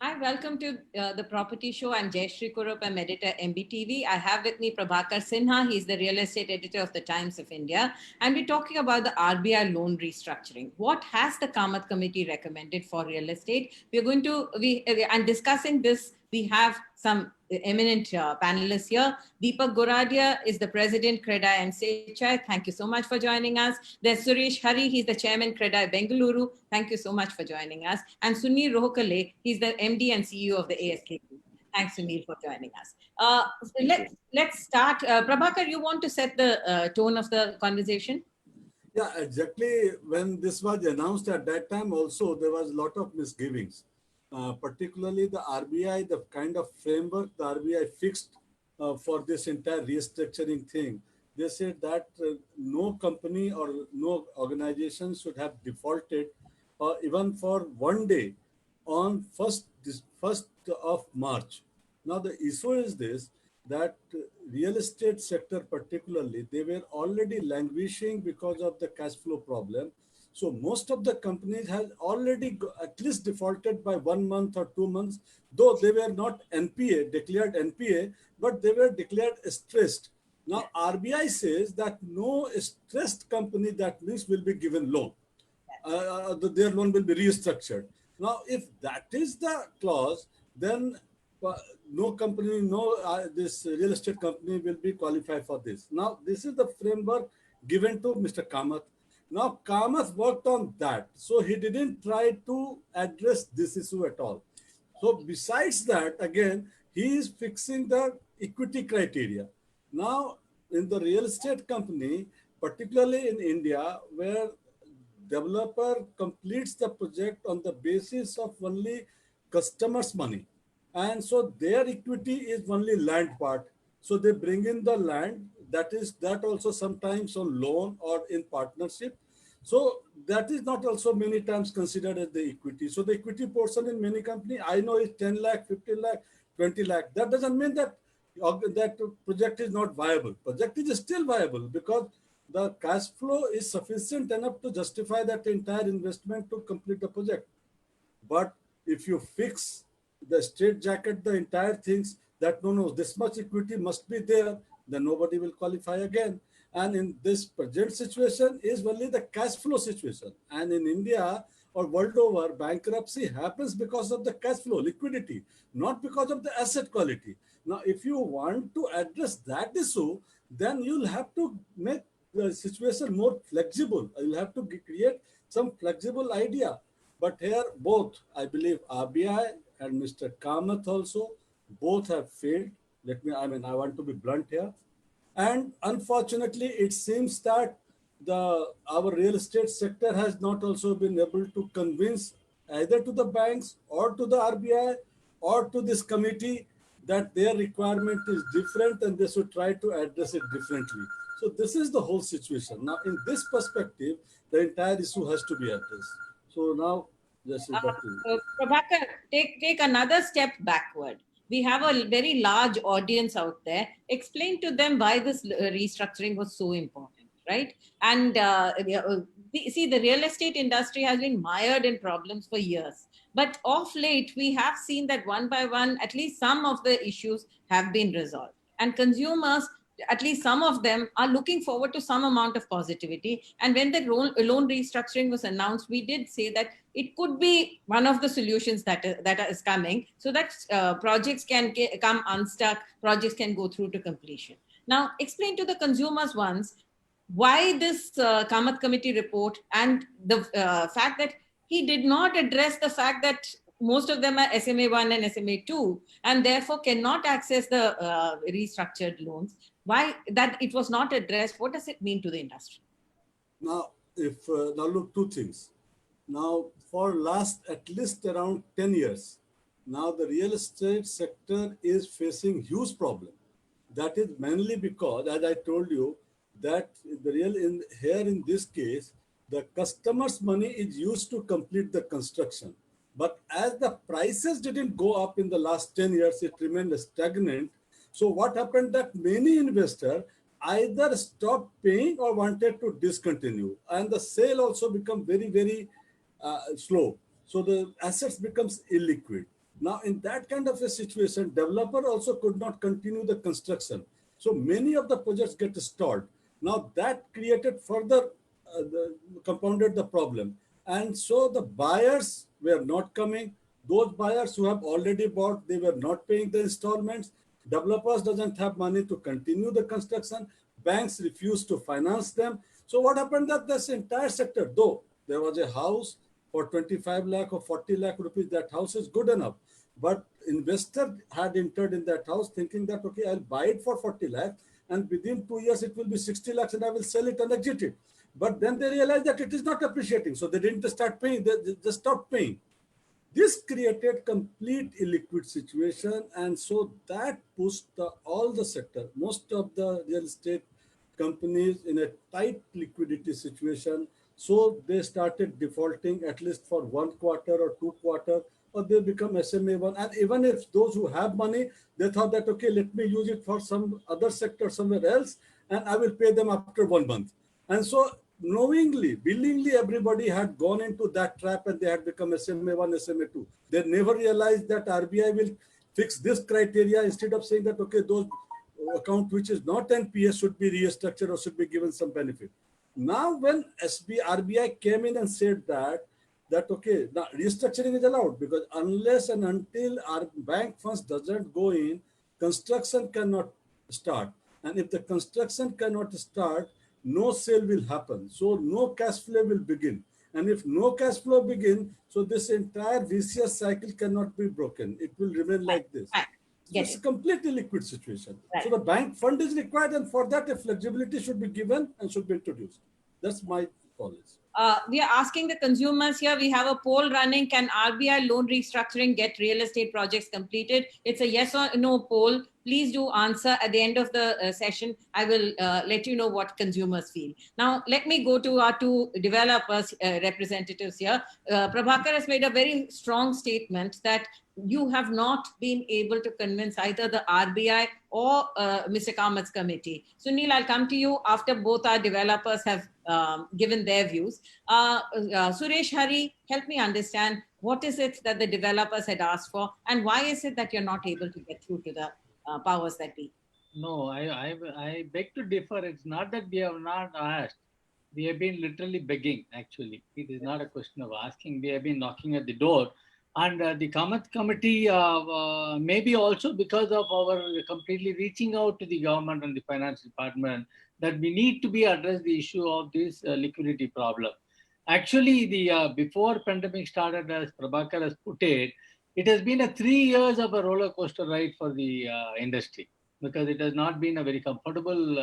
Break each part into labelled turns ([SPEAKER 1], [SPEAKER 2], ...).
[SPEAKER 1] Hi, welcome to the Property Show. I'm Jayashree Kurup, I'm editor MBTV. I have with me Prabhakar Sinha. He's the real estate editor of the Times of India. And we're talking about the RBI loan restructuring. What has the Kamath Committee recommended for real estate? We're going to, and discussing this, we have some eminent panelists here. Deepak Goradia is the president, CREDAI and SECHAI. Thank you so much for joining us. There's Suresh Hari. He's the chairman, CREDAI Bengaluru. Thank you so much for joining us. And Sunil Rohkale. He's the MD and CEO of the ASK Group. Thanks, Sunil, for joining us. Let's start. Prabhakar, you want to set the tone of the conversation?
[SPEAKER 2] Yeah, exactly. When this was announced at that time, also there was a lot of misgivings, particularly the RBI, the kind of framework the RBI fixed for this entire restructuring thing. They said that no company or no organization should have defaulted even for one day on first of March. Now the issue is this, that real estate sector particularly, they were already languishing because of the cash flow problem. So most of the companies had already at least defaulted by 1 month or 2 months, though they were not NPA, declared NPA, but they were declared stressed. Now RBI says that no stressed company, that means, will be given loan. Their loan will be restructured. Now, if that is the clause, then uh, no company, no this real estate company will be qualified for this. Now, this is the framework given to Mr. Kamath. Now, Kamath worked on that, so he didn't try to address this issue at all. So, besides that, again, he is fixing the equity criteria. Now, in the real estate company, particularly in India, where developer completes the project on the basis of only customers' money, and so their equity is only land part. So they bring in the land, that also sometimes on loan or in partnership. So that is not also many times considered as the equity. So the equity portion in many company, I know, is 10 lakh, 15 lakh, 20 lakh. That doesn't mean that that project is not viable. Project is still viable because the cash flow is sufficient enough to justify that entire investment to complete the project. But if you fix the straight jacket, the entire things, that no, this much equity must be there, then nobody will qualify again. And in this present situation is only the cash flow situation. And in India or world over, bankruptcy happens because of the cash flow, liquidity, not because of the asset quality. Now, if you want to address that issue, then you'll have to make the situation more flexible. You'll have to create some flexible idea. But here, both, I believe, RBI and Mr. Kamath also, both have failed. I want to be blunt here. And unfortunately, it seems that our real estate sector has not also been able to convince either to the banks or to the RBI or to this committee that their requirement is different and they should try to address it differently. So this is the whole situation. Now, in this perspective, the entire issue has to be addressed. So now, just back to you.
[SPEAKER 1] Prabhakar, take another step backward. We have a very large audience out there. Explain to them why this restructuring was so important, right? And see, the real estate industry has been mired in problems for years. But of late, we have seen that one by one, at least some of the issues have been resolved. And consumers, at least some of them, are looking forward to some amount of positivity. And when the loan restructuring was announced, we did say that it could be one of the solutions that is coming, so that projects can come unstuck, projects can go through to completion. Now, explain to the consumers once why this Kamath committee report, and the fact that he did not address the fact that most of them are SMA 1 and SMA 2 and therefore cannot access the restructured loans. Why that it was not addressed? What does it mean to the industry?
[SPEAKER 2] Now, if now look, two things. Now, for last at least around 10 years, now the real estate sector is facing huge problem. That is mainly because, as I told you, that the real in here in this case, the customer's money is used to complete the construction. But as the prices didn't go up in the last 10 years, it remained stagnant. So what happened that many investors either stopped paying or wanted to discontinue, and the sale also become very, very slow. So the assets becomes illiquid. Now, in that kind of a situation, developer also could not continue the construction. So many of the projects get stalled. Now that created further, compounded the problem. And so the buyers were not coming. Those buyers who have already bought, they were not paying the installments. Developers doesn't have money to continue the construction. Banks refused to finance them. So what happened that this entire sector, though there was a house for 25 lakh or 40 lakh rupees, that house is good enough. But investor had entered in that house thinking that, okay, I'll buy it for 40 lakhs and within 2 years it will be 60 lakhs and I will sell it and exit it. But then they realized that it is not appreciating. So they didn't start paying, they just stopped paying. This created complete illiquid situation, and so that pushed all the sector, most of the real estate companies in a tight liquidity situation. So they started defaulting at least for 1 quarter or 2 quarter, or they become SMA1. And even if those who have money, they thought that, okay, let me use it for some other sector somewhere else, and I will pay them after 1 month. And so knowingly, willingly, everybody had gone into that trap and they had become SMA1, SMA2. They never realized that RBI will fix this criteria instead of saying that, okay, those account which is not NPS should be restructured or should be given some benefit. Now, when RBI came in and said that okay, now restructuring is allowed because unless and until our bank funds doesn't go in, construction cannot start. And if the construction cannot start, no sale will happen. So no cash flow will begin. And if no cash flow begin, so this entire vicious cycle cannot be broken. It will remain like this. It's a completely liquid situation.
[SPEAKER 1] Right.
[SPEAKER 2] So the bank fund is required, and for that, a flexibility should be given and should be introduced. That's my policy.
[SPEAKER 1] We are asking the consumers here. We have a poll running. Can RBI loan restructuring get real estate projects completed? It's a yes or no poll. Please do answer at the end of the session. I will let you know what consumers feel. Now, let me go to our two developers representatives here. Prabhakar has made a very strong statement that you have not been able to convince either the RBI or Mr. Kamat's committee. Sunil, I'll come to you after both our developers have given their views. Suresh Hari, help me understand what is it that the developers had asked for and why is it that you're not able to get through to the powers that be?
[SPEAKER 3] No, I beg to differ. It's not that we have not asked. We have been literally begging, actually. It is not a question of asking. We have been knocking at the door. And the Kamath committee, maybe also because of our completely reaching out to the government and the finance department, that we need to be address the issue of this liquidity problem. Actually, the before pandemic started, as Prabhakar has put it, it has been a 3 years of a roller coaster ride for the industry, because it has not been a very comfortable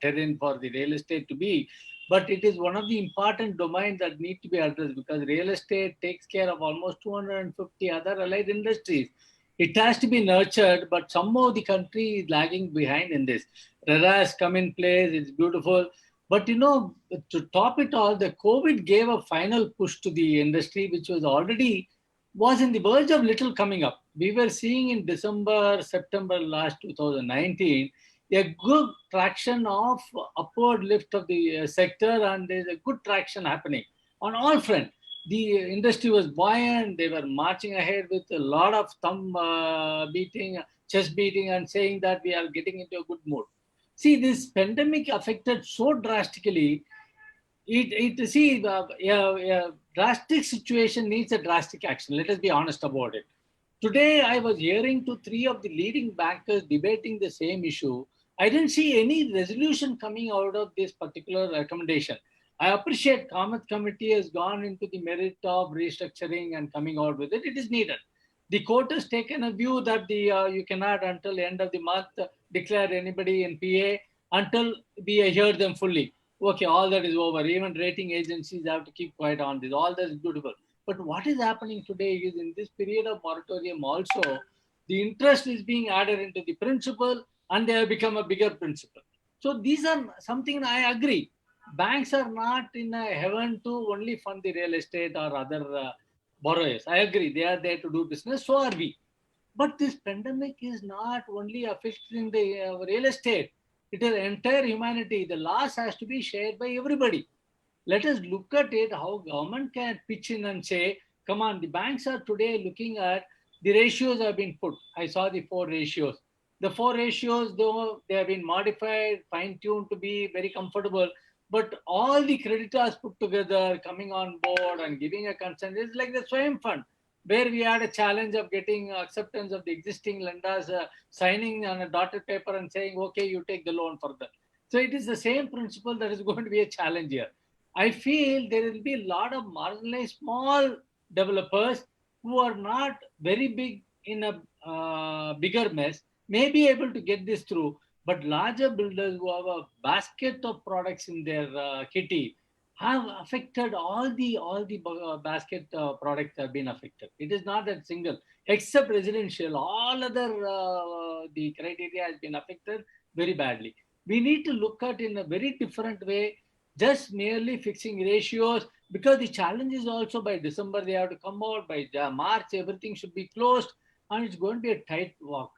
[SPEAKER 3] terrain for the real estate to be. But it is one of the important domains that need to be addressed, because real estate takes care of almost 250 other allied industries. It has to be nurtured, but somehow the country is lagging behind in this. RERA has come in place, it's beautiful. But you know, to top it all, the COVID gave a final push to the industry, which was in the verge of little coming up. We were seeing in December, September last 2019, a good traction of upward lift of the sector, and there's a good traction happening on all fronts. The industry was buoyant, they were marching ahead with a lot of thumb beating, chest beating, and saying that we are getting into a good mood. See, this pandemic affected so drastically. A drastic situation needs a drastic action. Let us be honest about it. Today, I was hearing to 3 of the leading bankers debating the same issue. I didn't see any resolution coming out of this particular recommendation. I appreciate Kamath committee has gone into the merit of restructuring and coming out with it. It is needed. The court has taken a view that you cannot until the end of the month declare anybody in PA until we hear them fully. Okay, all that is over. Even rating agencies have to keep quiet on this. All that is beautiful. But what is happening today is, in this period of moratorium also, the interest is being added into the principal and they have become a bigger principal. So these are something I agree. Banks are not in a heaven to only fund the real estate or other borrowers. I agree. They are there to do business. So are we. But this pandemic is not only affecting the real estate. It is entire humanity. The loss has to be shared by everybody. Let us look at it, how government can pitch in and say, come on, the banks are today looking at the ratios have been put. I saw the 4 ratios. The 4 ratios, though they have been modified, fine-tuned to be very comfortable, but all the creditors put together, coming on board and giving a consent, is like the Swayam Fund, where we had a challenge of getting acceptance of the existing lenders signing on a dotted paper and saying, okay, you take the loan further. So it is the same principle that is going to be a challenge here. I feel there will be a lot of marginalized small developers who are not very big in a bigger mess may be able to get this through, but larger builders who have a basket of products in their kitty have affected all the basket products have been affected. It is not that single, except residential. All other the criteria has been affected very badly. We need to look at in a very different way, just merely fixing ratios, because the challenge is also by December they have to come out, by March everything should be closed, and it's going to be a tight walk.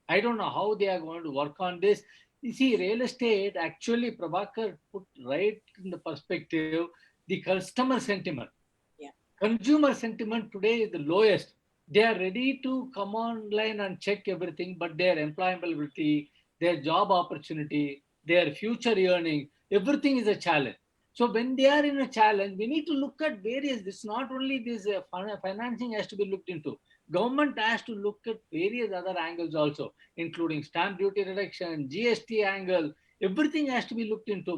[SPEAKER 3] I don't know how they are going to work on this. You see, real estate, actually, Prabhakar put right in the perspective, the customer sentiment.
[SPEAKER 1] Yeah.
[SPEAKER 3] Consumer sentiment today is the lowest. They are ready to come online and check everything, but their employability, their job opportunity, their future earning, everything is a challenge. So when they are in a challenge, we need to look at various, this not only this financing has to be looked into. Government has to look at various other angles also, including stamp duty reduction, GST angle, everything has to be looked into.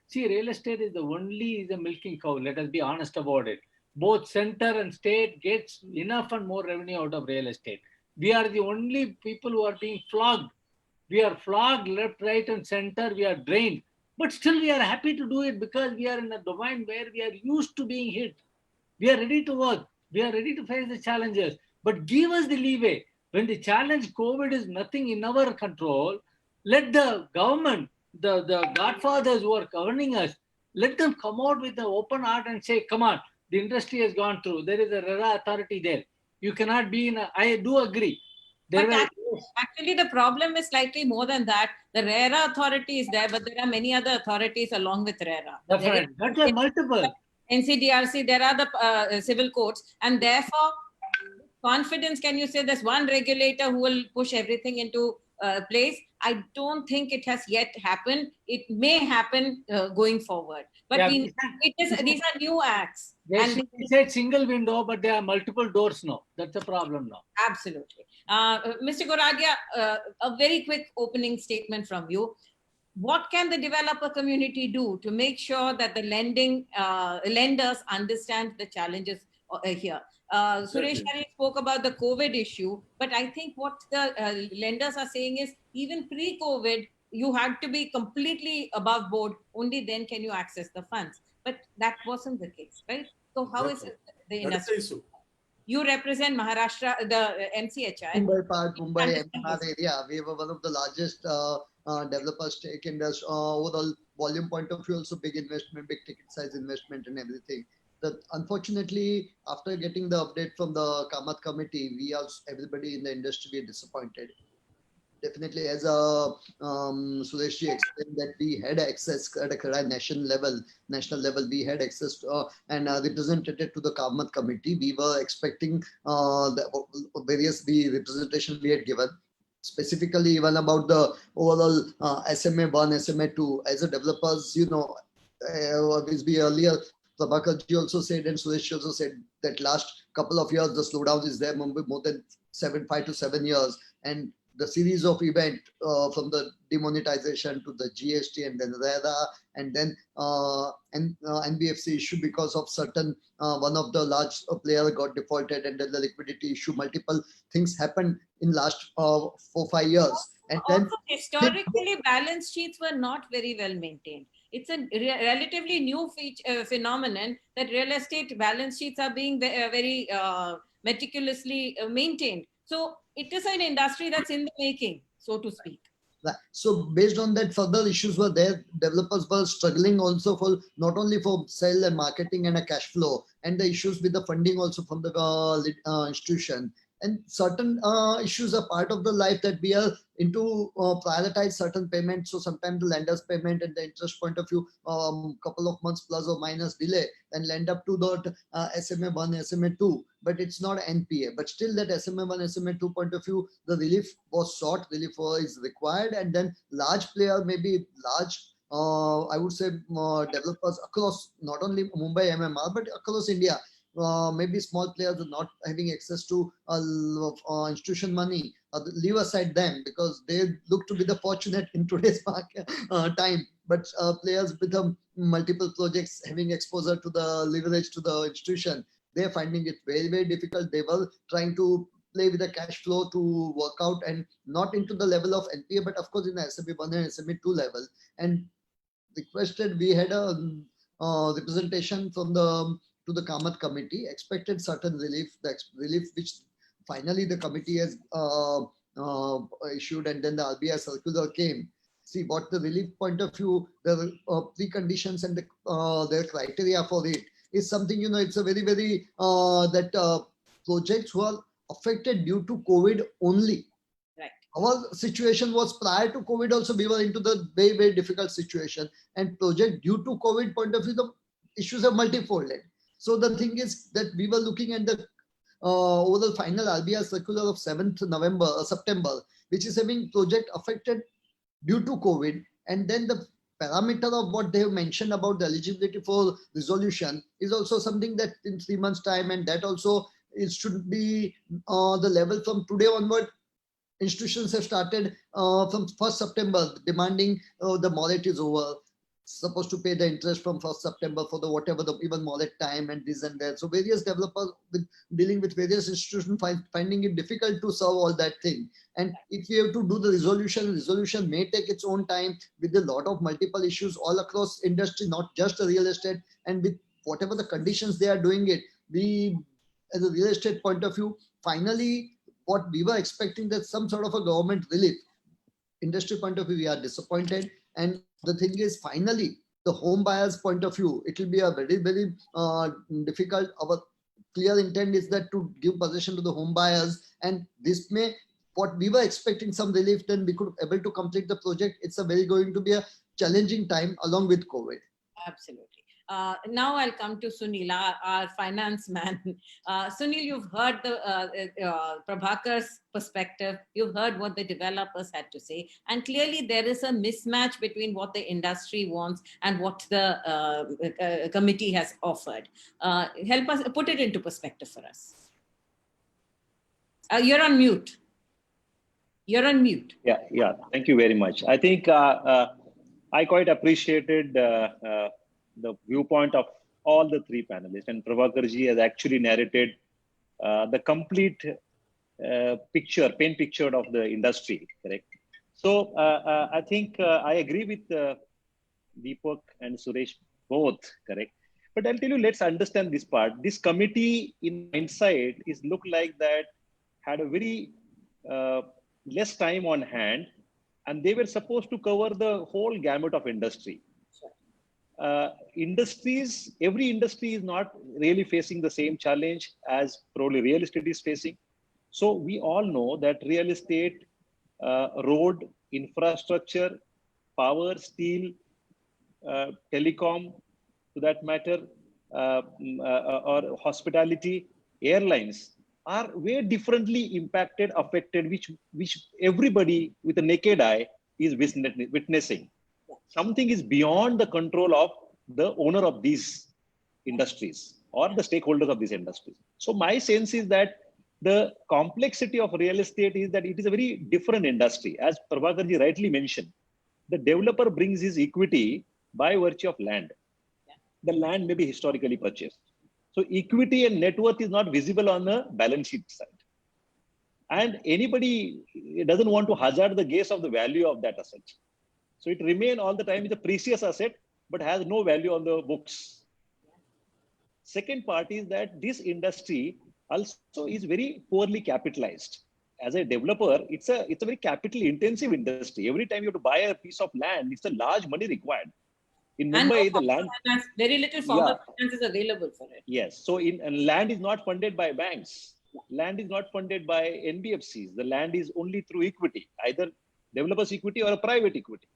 [SPEAKER 3] See, real estate is the only is a milking cow. Let us be honest about it. Both center and state gets enough and more revenue out of real estate. We are the only people who are being flogged. We are flogged left, right, and center. We are drained. But still we are happy to do it because we are in a domain where we are used to being hit. We are ready to work. We are ready to face the challenges. But give us the leeway. When the challenge COVID is nothing in our control, let the government, the godfathers who are governing us, let them come out with an open heart and say, come on, the industry has gone through. There is a RERA authority there. You cannot be in a, I do agree.
[SPEAKER 1] But actually, the problem is slightly more than that. The RERA authority is there, but there are many other authorities along with RERA.
[SPEAKER 3] Definitely. That's why multiple.
[SPEAKER 1] NCDRC, there are the civil courts, and therefore, confidence, can you say there's one regulator who will push everything into place? I don't think it has yet happened. It may happen going forward. But
[SPEAKER 3] Yeah,
[SPEAKER 1] these are new acts.
[SPEAKER 3] They said single window, but there are multiple doors now. That's the problem now.
[SPEAKER 1] Absolutely. Mr. Goradia, a very quick opening statement from you. What can the developer community do to make sure that the lenders understand the challenges here? Suresh Hari spoke about the COVID issue, but I think what the lenders are saying is even pre-COVID, you had to be completely above board. Only then can you access the funds. But that wasn't the case, right? So how is it the industry? You represent Maharashtra, the MCHI.
[SPEAKER 4] Mumbai part, Mumbai MMR area. We were one of the largest developers take in this overall volume point of view, also big investment, big ticket size investment and everything. That unfortunately, after getting the update from the Kamath committee, everybody in the industry are disappointed. Definitely, as Suresh explained, that we had access at a national level, we had access to, and represented it to the Kamath committee. We were expecting the various representation we had given. Specifically, even about the overall SMA 1, SMA 2, as a developers, we earlier, Prabhakar ji also said, and Suresh also said that last couple of years, the slowdown is there, more than 5 to 7 years. And the series of event from the demonetization to the GST and then RERA and then NBFC issue because of certain, one of the large player got defaulted and then the liquidity issue, multiple things happened in last 4-5 years. And then
[SPEAKER 1] historically, balance sheets were not very well maintained. It's a relatively new phenomenon that real estate balance sheets are being very meticulously maintained. So it is an industry that's in the making, so to speak.
[SPEAKER 4] So based on that, further issues were there. Developers were struggling also for not only for sale and marketing and a cash flow, and the issues with the funding also from the institution. And certain issues are part of the life that we are into prioritize certain payments. So sometimes the lender's payment and the interest point of view, couple of months plus or minus delay and land up to the SMA1, SMA2, but it's not NPA. But still that SMA1, SMA2 point of view, the relief was sought, relief is required, and then large player, maybe large I would say developers across not only Mumbai MMR but across India. Maybe small players are not having access to institution money. Leave aside them because they look to be the fortunate in today's market time. But players with multiple projects having exposure to the leverage to the institution, they are finding it very, very difficult. They were trying to play with the cash flow to work out and not into the level of NPA, but of course in the SMA1 and SMA2 level. And requested, we had a representation from the to the Kamath committee, expected certain relief, the relief which finally the committee has issued, and then the RBI circular came. See what the relief point of view, the preconditions and the their criteria for it is something, you know, it's a very, very that projects who are affected due to COVID only. Our situation was prior to COVID also, we were into the very, very difficult situation, and project due to COVID point of view, the issues are multifolded. So the thing is that we were looking at the overall final RBI circular of 7th September, which is having project affected due to COVID, and then the parameter of what they have mentioned about the eligibility for resolution is also something that in 3 months time, and that also it should be the level from today onward. Institutions have started from 1st September demanding the moratorium is over, supposed to pay the interest from 1st September for the whatever the even moratorium time and this and that. So various developers with dealing with various institutions finding it difficult to solve all that thing. And if you have to do the resolution may take its own time with a lot of multiple issues all across industry, not just the real estate. And with whatever the conditions they are doing it, we as a real estate point of view, finally what we were expecting that some sort of a government relief. Industry point of view, we are disappointed. And the thing is, finally, the home buyers point of view, it will be a very, very difficult. Our clear intent is that to give possession to the home buyers, and this may, what we were expecting some relief, then we could able to complete the project. It's a very going to be a challenging time along with COVID.
[SPEAKER 1] Absolutely. Now I'll come to Sunil, our finance man. Sunil, you've heard the Prabhakar's perspective. You've heard what the developers had to say. And clearly there is a mismatch between what the industry wants and what the committee has offered. Help us put it into perspective for us. You're on mute. You're on mute.
[SPEAKER 5] Yeah. Thank you very much. I think I quite appreciated the viewpoint of all the three panelists, and Prabhakarji has actually narrated the complete paint picture of the industry, correct? So I think I agree with Deepak and Suresh both, correct? But I'll tell you, let's understand this part. This committee in hindsight is look like that had a very less time on hand, and they were supposed to cover the whole gamut of industry. Every industry is not really facing the same challenge as probably real estate is facing. So we all know that real estate, road, infrastructure, power, steel, telecom, to that matter, or hospitality, airlines are very differently impacted, affected, which everybody with a naked eye is witnessing. Something is beyond the control of the owner of these industries or the stakeholders of these industries. So my sense is that the complexity of real estate is that it is a very different industry. As Prabhakarji rightly mentioned, the developer brings his equity by virtue of land. The land may be historically purchased. So equity and net worth is not visible on the balance sheet side. And anybody doesn't want to hazard the guess of the value of that asset. So it remains all the time is a precious asset, but has no value on the books. Second part is that this industry also is very poorly capitalized. As a developer, it's a very capital intensive industry. Every time you have to buy a piece of land, it's a large money required. In Mumbai, the land,
[SPEAKER 1] very little formal finance is available for it.
[SPEAKER 5] Yes. So land is not funded by banks. land is not funded by NBFCs. The land is only through equity, either developers equity or a private equity.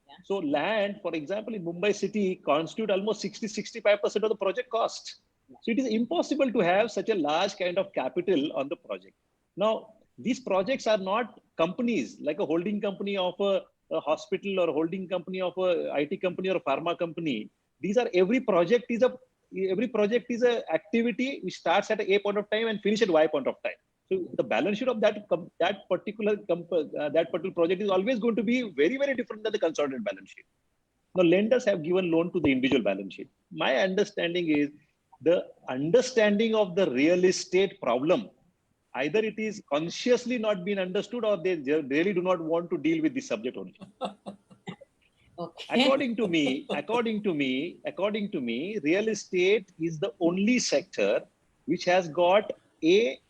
[SPEAKER 1] Yeah.
[SPEAKER 5] So land, for example, in Mumbai city constitute almost 60-65% of the project cost. So it is impossible to have such a large kind of capital on the project. Now, these projects are not companies like a holding company of a hospital or a holding company of a IT company or a pharma company. These are every project is a activity which starts at a point of time and finish at Y point of time. So the balance sheet of that particular project is always going to be very, very different than the consolidated balance sheet. Now, lenders have given loan to the individual balance sheet. My understanding is the understanding of the real estate problem, either it is consciously not being understood or they really do not want to deal with this subject only.
[SPEAKER 1] Okay.
[SPEAKER 5] According to me, real estate is the only sector which has got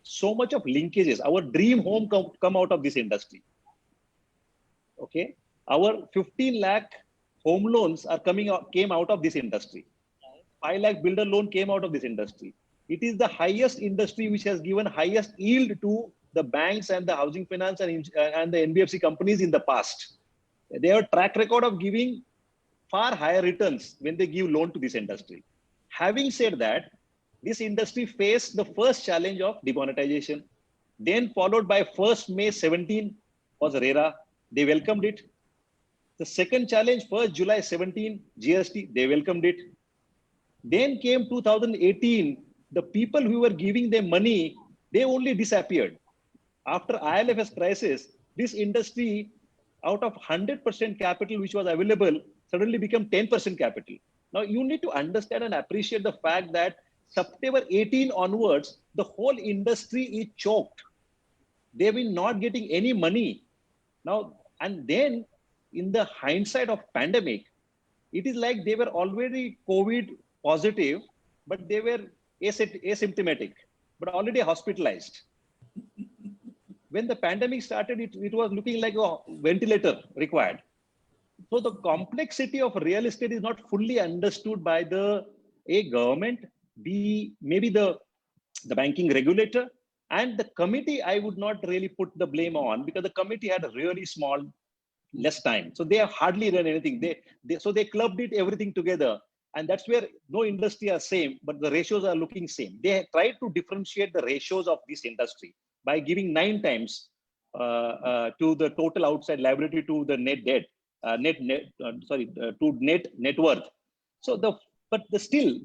[SPEAKER 5] so much of linkages. Our dream home come out of this industry. Okay, our 15 lakh home loans are came out of this industry. 5 lakh builder loan came out of this industry. It is the highest industry which has given highest yield to the banks and the housing finance and the NBFC companies in the past. They have a track record of giving far higher returns when they give loan to this industry. Having said that, this industry faced the first challenge of demonetization, then followed by 1st May 17 was RERA. They welcomed it. The second challenge, 1st July 17, GST, they welcomed it. Then came 2018, the people who were giving them money, they only disappeared. After IL&FS crisis, this industry, out of 100% capital which was available, suddenly became 10% capital. Now you need to understand and appreciate the fact that September 18 onwards, the whole industry is choked. They've been not getting any money. Now, and then in the hindsight of pandemic, it is like they were already COVID positive, but they were asymptomatic, but already hospitalized. When the pandemic started, it was looking like a ventilator required. So the complexity of real estate is not fully understood by the government, maybe the banking regulator, and the committee. I would not really put the blame on, because the committee had a really less time. So they have hardly done anything. So they clubbed everything together. And that's where no industry are same, but the ratios are looking same. They tried to differentiate the ratios of this industry by giving 9 times to the total outside liability to the net debt, to net worth. So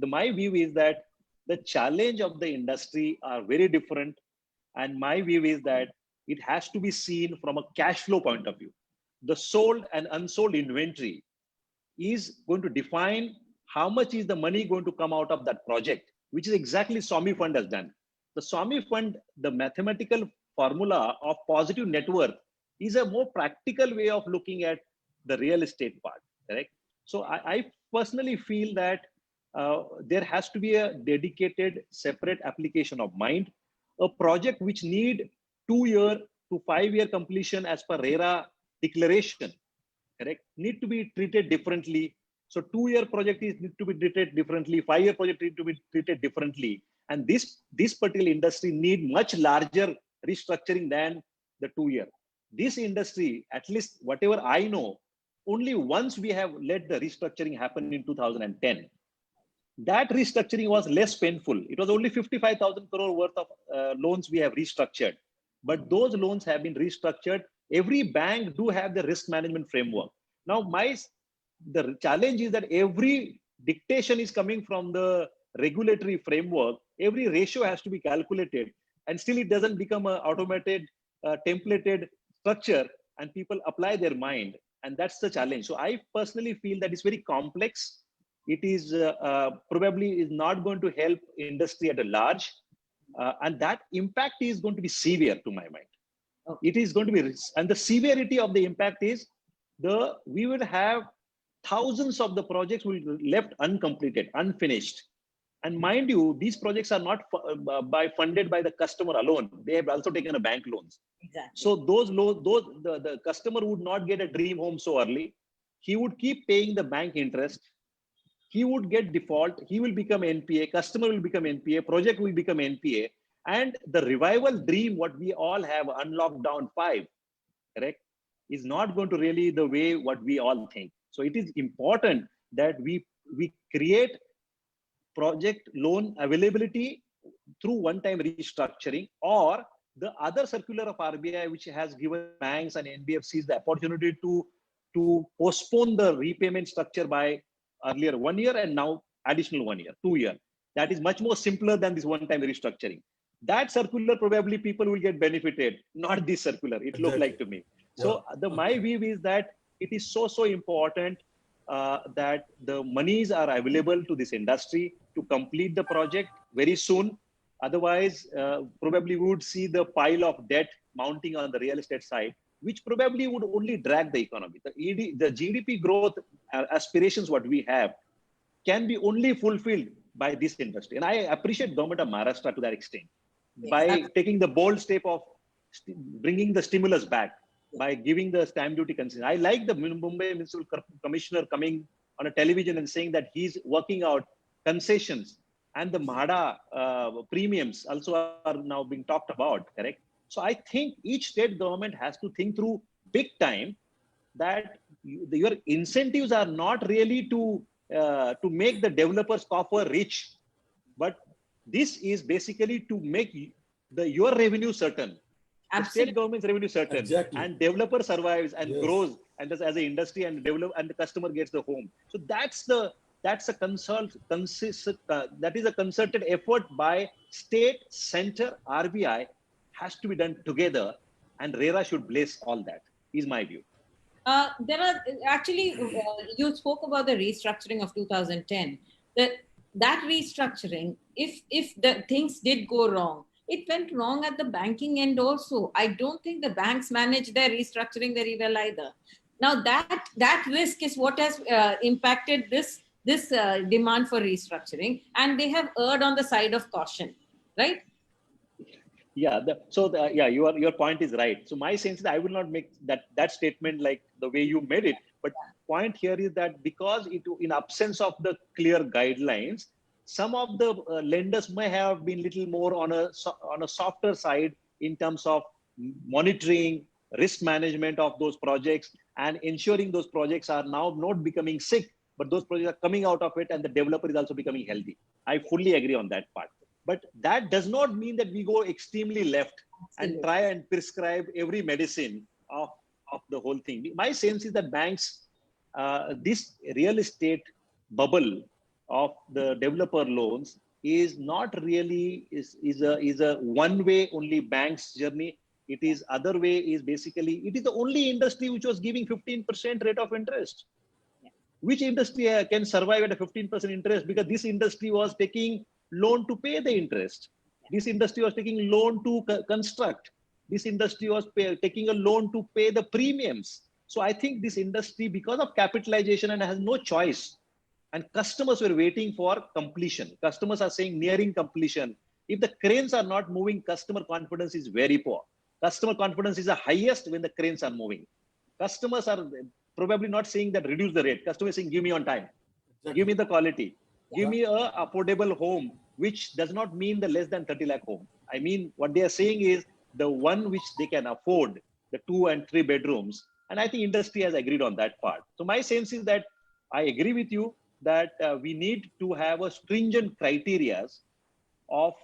[SPEAKER 5] my view is that the challenge of the industry are very different. And my view is that it has to be seen from a cash flow point of view. The sold and unsold inventory is going to define how much is the money going to come out of that project, which is exactly Swami Fund has done. The Swami Fund, the mathematical formula of positive net worth, is a more practical way of looking at the real estate part, correct? So I personally feel that there has to be a dedicated separate application of mind. A project which need 2-year to 5-year completion as per RERA declaration, correct, need to be treated differently. So 2-year project need to be treated differently, 5-year project need to be treated differently. And this particular industry need much larger restructuring than the 2-year. This industry, at least whatever I know, only once we have let the restructuring happen in 2010. That restructuring was less painful. It was only 55,000 crore worth of loans we have restructured. But those loans have been restructured. Every bank do have the risk management framework. Now, the challenge is that every dictation is coming from the regulatory framework. Every ratio has to be calculated, and still it doesn't become an automated, templated structure, and people apply their mind. And that's the challenge. So I personally feel that it's very complex. It is probably is not going to help industry at a large, and that impact is going to be severe to my mind.
[SPEAKER 1] Okay.
[SPEAKER 5] It is going to be, and the severity of the impact is we will have thousands of the projects will be left uncompleted, unfinished. And mind you, these projects are not funded by the customer alone. They have also taken a bank loans.
[SPEAKER 1] Exactly.
[SPEAKER 5] So the customer would not get a dream home so early. He would keep paying the bank interest. He would get default. He will become NPA. Customer will become NPA. Project will become NPA. And the revival dream, what we all have, unlocked down 5, correct, is not going to really the way what we all think. So it is important that we create project loan availability through one-time restructuring, or the other circular of RBI, which has given banks and NBFCs the opportunity to postpone the repayment structure by earlier 1 year and now additional 1 year, 2 year. That is much more simpler than this one-time restructuring. That circular probably people will get benefited, not this circular. It looked like to me. So my view is that it is so important that the monies are available to this industry to complete the project very soon. Otherwise, probably we would see the pile of debt mounting on the real estate side, which probably would only drag the economy. The GDP growth aspirations what we have can be only fulfilled by this industry. And I appreciate government of Maharashtra to that extent, by taking the bold step of bringing the stimulus back, by giving the stamp duty concession. I like the Mumbai Municipal Commissioner coming on a television and saying that he's working out concessions, and the MHADA premiums also are now being talked about, correct? So I think each state government has to think through big time that your incentives are not really to make the developers coffer rich, but this is basically to make your revenue certain. The state government's revenue certain, and developer survives and grows, and as an industry and the customer gets the home. So that's a concerted effort by state, center, RBI has to be done together, and RERA should bless all that. Is my view.
[SPEAKER 1] There are actually, you spoke about the restructuring of 2010. That restructuring, if the things did go wrong, it went wrong at the banking end also. I don't think the banks managed their restructuring very well either. Now that risk is what has impacted this demand for restructuring, and they have erred on the side of caution, right?
[SPEAKER 5] Yeah. Your point is right. So my sense is I will not make that statement like the way you made it. But point here is that because in absence of the clear guidelines, some of the lenders may have been little more on a softer side in terms of monitoring, risk management of those projects, and ensuring those projects are now not becoming sick, but those projects are coming out of it, and the developer is also becoming healthy. I fully agree on that part. But that does not mean that we go extremely left and try and prescribe every medicine of the whole thing. My sense is that banks, this real estate bubble of the developer loans is not really is a one way only bank's journey. It is other way is basically, it is the only industry which was giving 15% rate of interest. Which industry can survive at a 15% interest? Because this industry was taking loan to pay the interest. This industry was taking loan to construct. This industry was taking a loan to pay the premiums. So I think this industry, because of capitalization and has no choice, and customers were waiting for completion. Customers are saying nearing completion. If the cranes are not moving, customer confidence is very poor. Customer confidence is the highest when the cranes are moving. Customers are probably not saying that reduce the rate. Customers saying, give me on time, give me the quality, give me a affordable home, which does not mean the less than 30 lakh home. I mean, what they are saying is the one which they can afford, the 2 and 3 bedrooms. And I think industry has agreed on that part. So my sense is that I agree with you that we need to have a stringent criteria of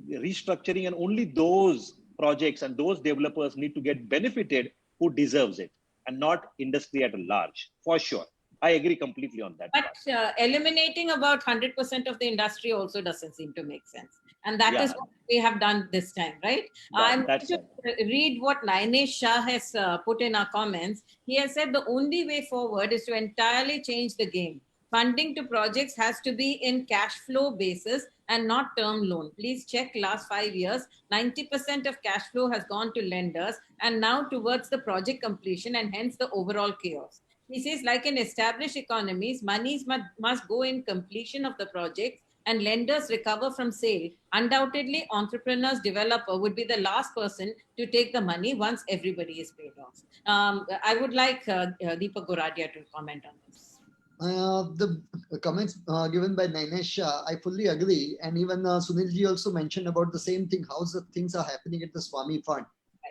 [SPEAKER 5] restructuring, and only those projects and those developers need to get benefited who deserves it, and not industry at large, for sure. I agree completely on that.
[SPEAKER 1] But eliminating about 100% of the industry also doesn't seem to make sense. And that is what we have done this time, right? I'm going to read what Nainesh Shah has put in our comments. He has said the only way forward is to entirely change the game. Funding to projects has to be in cash flow basis and not term loan. Please check last 5 years. 90% of cash flow has gone to lenders and now towards the project completion, and hence the overall chaos. He says, like in established economies, monies must go in completion of the project and lenders recover from sale. Undoubtedly, entrepreneurs, developer would be the last person to take the money once everybody is paid off. I would like Deepak Goradia to comment on this.
[SPEAKER 4] The comments given by Nainesh, I fully agree. And even Sunilji also mentioned about the same thing, how the things are happening at the Swami Fund.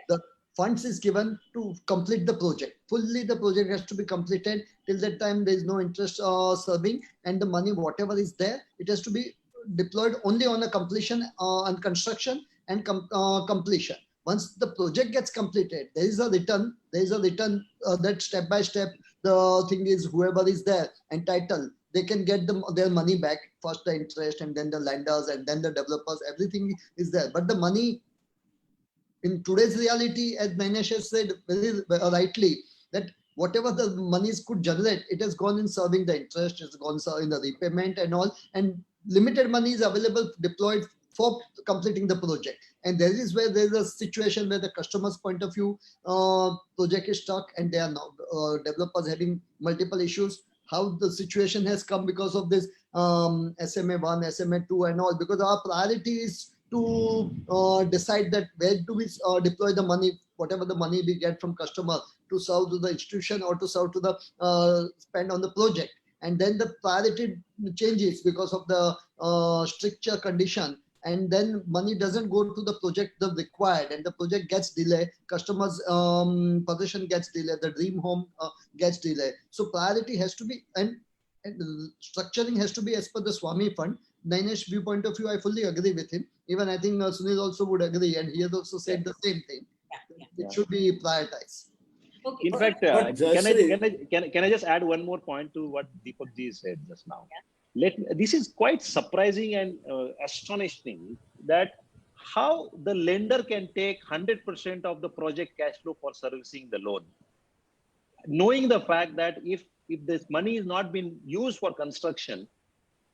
[SPEAKER 4] The funds is given to complete the project. Fully the project has to be completed. Till that time, there is no interest serving. And the money, whatever is there, it has to be deployed only on a completion and construction and completion. Once the project gets completed, there is a return. There is a return that step by step the thing is whoever is there entitled, they can get their money back, first the interest and then the lenders and then the developers, everything is there. But the money in today's reality, as Nainesh has said very rightly, that whatever the monies could generate, it has gone in serving the interest, it's gone in the repayment and all, and limited money is available deployed for completing the project. And there is where there is a situation where the customer's point of view, project is stuck and they are now developers having multiple issues. How the situation has come because of this SMA 1, SMA 2 and all, because our priority is to decide that where do we deploy the money, whatever the money we get from customer, to serve to the institution or to serve to the spend on the project. And then the priority changes because of the stricter condition, and then money doesn't go to the project the required, and the project gets delayed, customers possession gets delayed, the dream home gets delayed. So priority has to be, and structuring has to be as per the Swami Fund. Nainesh viewpoint of view, I fully agree with him. Even I think Sunil also would agree, and he has also said the same thing. It should be prioritized.
[SPEAKER 1] Okay.
[SPEAKER 5] In fact,
[SPEAKER 2] But
[SPEAKER 5] can I just add one more point to what Deepak ji said just now? This is quite surprising and astonishing that how the lender can take 100% of the project cash flow for servicing the loan, knowing the fact that if this money is not been used for construction,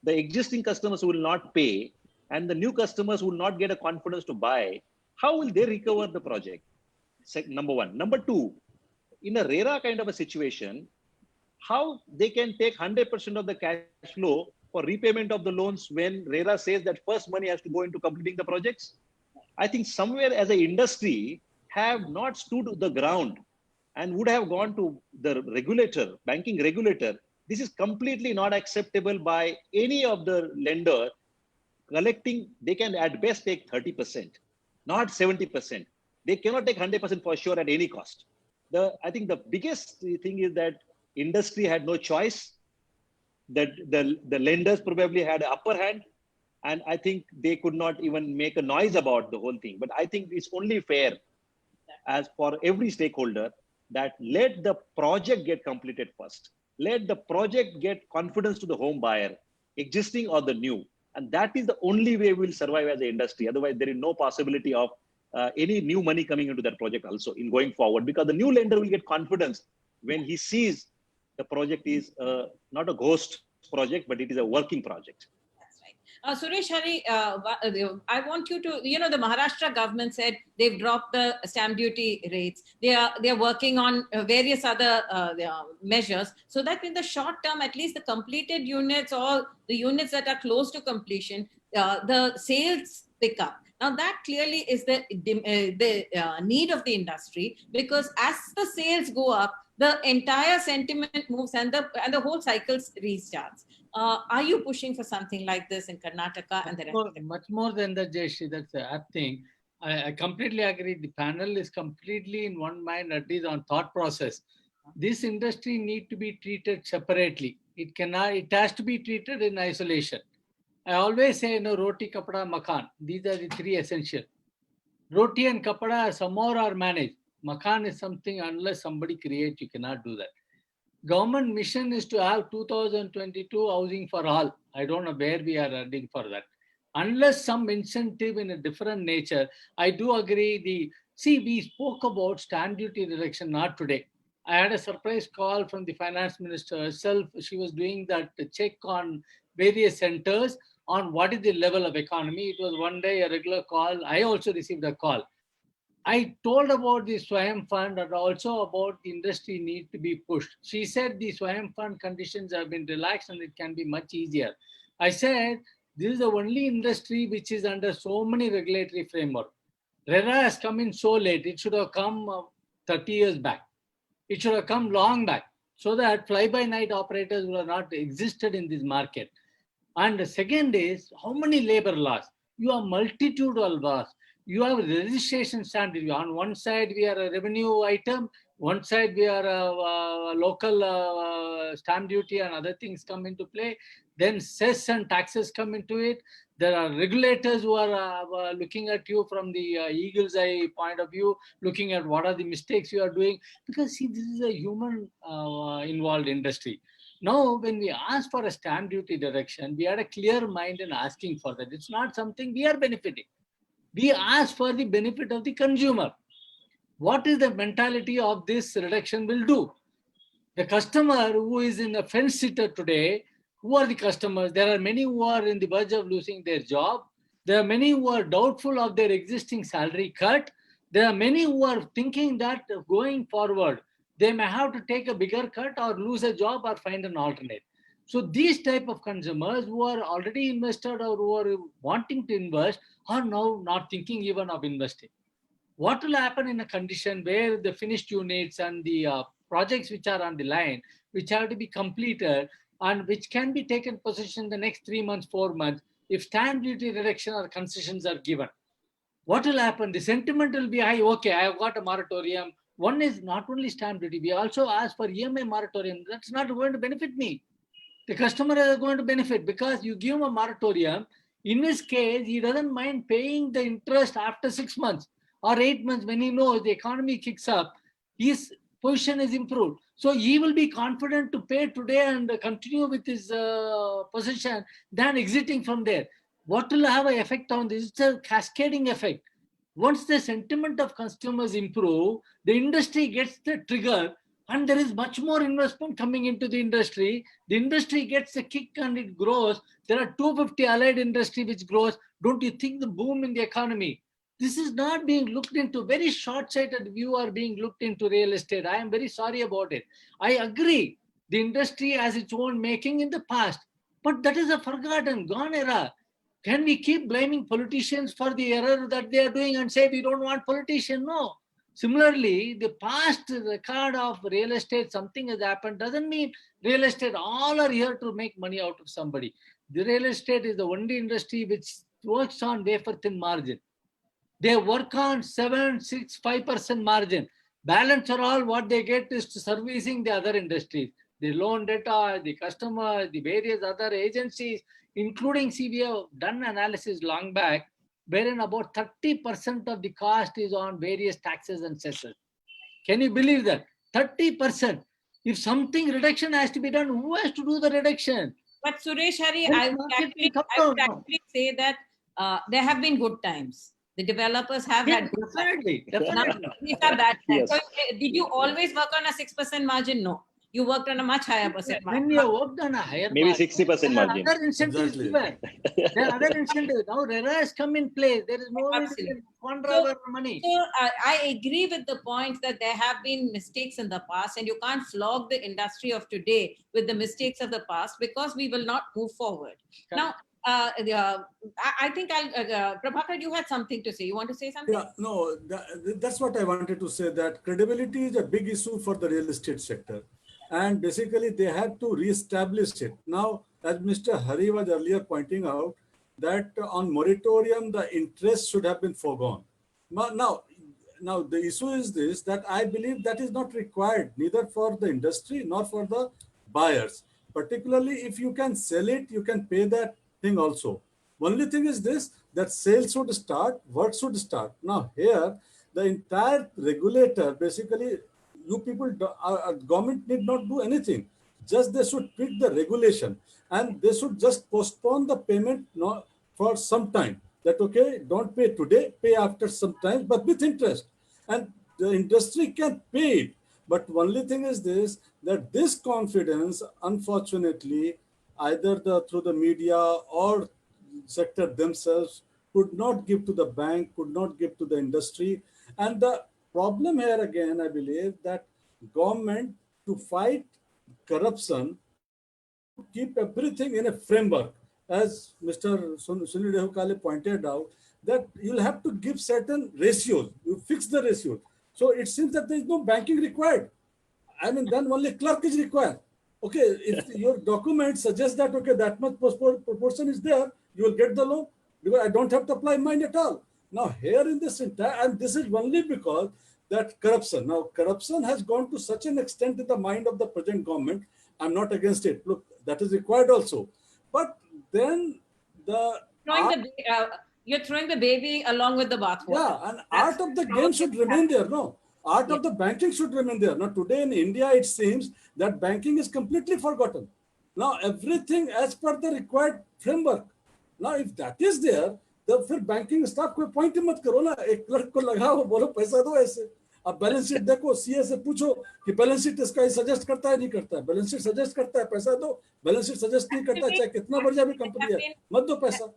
[SPEAKER 5] the existing customers will not pay and the new customers will not get a confidence to buy. How will they recover the project? Number one. Number two, in a RERA kind of a situation, how they can take 100% of the cash flow for repayment of the loans when RERA says that first money has to go into completing the projects? I think somewhere as an industry have not stood the ground and would have gone to the regulator, banking regulator. This is completely not acceptable by any of the lender collecting. They can at best take 30%, not 70%. They cannot take 100% for sure at any cost. I think the biggest thing is that industry had no choice, that the lenders probably had an upper hand, and I think they could not even make a noise about the whole thing. But I think it's only fair as for every stakeholder that let the project get completed first. Let the project get confidence to the home buyer, existing or the new. And that is the only way we'll survive as an industry. Otherwise, there is no possibility of any new money coming into that project also in going forward, because the new lender will get confidence when he sees the project is not a ghost project, but it is a working project.
[SPEAKER 1] That's right. Suresh Hari, I want you to, the Maharashtra government said they've dropped the stamp duty rates. They are working on various other measures so that in the short term, at least the completed units or the units that are close to completion, the sales pick up. Now that clearly is the need of the industry, because as the sales go up, the entire sentiment moves and the whole cycle restarts. Are you pushing for something like this in Karnataka and the rest?
[SPEAKER 3] Much more than that, Jayashree, that's the app thing. I completely agree. The panel is completely in one mind, at least on thought process. This industry need to be treated separately. It has to be treated in isolation. I always say, roti, kapada, makan. These are the three essential. Roti and kapada somehow are managed. Makan is something, unless somebody creates, you cannot do that. Government mission is to have 2022 housing for all. I don't know where we are heading for that. Unless some incentive in a different nature, I do agree. We spoke about stamp duty reduction, not today. I had a surprise call from the finance minister herself. She was doing that check on various centers on what is the level of economy. It was one day a regular call. I also received a call. I told about the Swayam Fund and also about the industry need to be pushed. She said the Swayam Fund conditions have been relaxed and it can be much easier. I said, this is the only industry which is under so many regulatory framework. RERA has come in so late. It should have come 30 years back. It should have come long back. so that fly-by-night operators will not existed in this market. And the second is how many labor laws? You have multitude of laws. You have registration stamp duty. On one side, we are a revenue item. One side, we are a local stamp duty and other things come into play. Then cess and taxes come into it. There are regulators who are looking at you from the eagle's eye point of view, looking at what are the mistakes you are doing. Because see, this is a human involved industry. Now, when we ask for a stamp duty reduction, we had a clear mind in asking for that. It's not something we are benefiting. We ask for the benefit of the consumer. What is the mentality of this reduction will do? The customer who is in a fence sitter today, who are the customers? There are many who are in the verge of losing their job. There are many who are doubtful of their existing salary cut. There are many who are thinking that going forward, they may have to take a bigger cut or lose a job or find an alternate. So these type of consumers who are already invested or who are wanting to invest are now not thinking even of investing. What will happen in a condition where the finished units and the projects which are on the line, which have to be completed and which can be taken possession the next 3 months, 4 months, if stamp duty reduction or concessions are given? What will happen? The sentiment will be high. Okay, I have got a moratorium. One is not only stamp duty, we also ask for EMI moratorium. That's not going to benefit me. The customer is going to benefit because you give him a moratorium. In his case, he doesn't mind paying the interest after 6 months or 8 months when he knows the economy kicks up. His position is improved. So he will be confident to pay today and continue with his position than exiting from there. What will have an effect on this? It's a cascading effect. Once the sentiment of consumers improve, the industry gets the trigger and there is much more investment coming into the industry. The industry gets a kick and it grows. There are 250 allied industry which grows. Don't you think the boom in the economy? This is not being looked into. Very short-sighted view are being looked into real estate. I am very sorry about it. I agree. The industry has its own making in the past, but that is a forgotten, gone era. Can we keep blaming politicians for the error that they are doing and say we don't want politicians? No. Similarly, the past record of real estate, something has happened, doesn't mean real estate all are here to make money out of somebody. The real estate is the only industry which works on wafer thin margin. They work on 7, 6, 5% margin. Balance or all what they get is to servicing the other industries. The loan data, the customer, the various other agencies, including we have done analysis long back, wherein about 30% of the cost is on various taxes and cesses. Can you believe that? 30%. If something reduction has to be done, who has to do the reduction?
[SPEAKER 1] But Suresh Hari,
[SPEAKER 3] Then
[SPEAKER 1] I would
[SPEAKER 3] market
[SPEAKER 1] actually,
[SPEAKER 3] will come
[SPEAKER 1] I would
[SPEAKER 3] down.
[SPEAKER 1] actually say that there have been good times. The developers have
[SPEAKER 3] Yeah,
[SPEAKER 1] had good times.
[SPEAKER 3] definitely,
[SPEAKER 1] Now,
[SPEAKER 3] definitely.
[SPEAKER 1] these are bad times.
[SPEAKER 5] Yes.
[SPEAKER 1] So, did you always work on a 6% margin? No. You worked on a much higher percent
[SPEAKER 3] When
[SPEAKER 1] margin.
[SPEAKER 3] we have worked on a higher
[SPEAKER 5] Maybe
[SPEAKER 3] margin,
[SPEAKER 5] 60%
[SPEAKER 3] there are
[SPEAKER 5] margin.
[SPEAKER 3] other incentives
[SPEAKER 2] Exactly.
[SPEAKER 3] given. There are other incentives. Now RERA has come in place. There is no way to
[SPEAKER 1] Absolutely.
[SPEAKER 3] squander
[SPEAKER 1] So-
[SPEAKER 3] our money.
[SPEAKER 1] So I agree with the point that there have been mistakes in the past, and you can't flog the industry of today with the mistakes of the past because we will not move forward. Now, I think Prabhakar, you had something to say. You want to say something?
[SPEAKER 2] Yeah, no, that's what I wanted to say, that credibility is a big issue for the real estate sector. And basically, they have to reestablish it. Now, as Mr. Hari was earlier pointing out, that on moratorium, the interest should have been foregone. Now, the issue is this, that I believe that is not required, neither for the industry nor for the buyers. Particularly, if you can sell it, you can pay that thing also. Only thing is this, that sales should start, work should start. Now here, the entire regulator, basically, you people, government need not do anything. Just they should pick the regulation and they should just postpone the payment for some time. That okay, don't pay today, pay after some time, but with interest. And the industry can pay it. But only thing is this, that this confidence, unfortunately, either through the media or sector themselves could not give to the bank, could not give to the industry. And the problem here again, I believe, that government, to fight corruption, keep everything in a framework. As Mr. Sunil Rehukale pointed out, that you'll have to give certain ratios, you fix the ratios. So it seems that there is no banking required. I mean, then only clerk is required. Okay, if your document suggests that, okay, that much proportion is there, you will get the loan because I don't have to apply mine at all. Now, here in this entire, and this is only because that corruption. Now, corruption has gone to such an extent in the mind of the present government. I'm not against it. Look, that is required also. But then the
[SPEAKER 1] Throwing the, you're throwing the baby along with the bathwater.
[SPEAKER 2] yeah, and
[SPEAKER 1] That's
[SPEAKER 2] art of the
[SPEAKER 1] how
[SPEAKER 2] game
[SPEAKER 1] it
[SPEAKER 2] should
[SPEAKER 1] is
[SPEAKER 2] remain
[SPEAKER 1] happening.
[SPEAKER 2] there. No, art of the banking should remain there. Now, today in India, it seems that banking is completely forgotten. Now, everything as per the required framework. Now, if that is there, तो फिर banking staff को point मत करो ना, एक clerk को लगाओ, बोलो पैसा दो ऐसे. अब बैलेंस शीट देखो, सीए से पूछो कि बैलेंस शीट इसका सजेस्ट करता है नहीं करता है. बैलेंस शीट सजेस्ट करता है, पैसा दो. बैलेंस शीट सजेस्ट नहीं करता है, चाहे कितना बढ़िया भी कंपनी है, मत दो पैसा.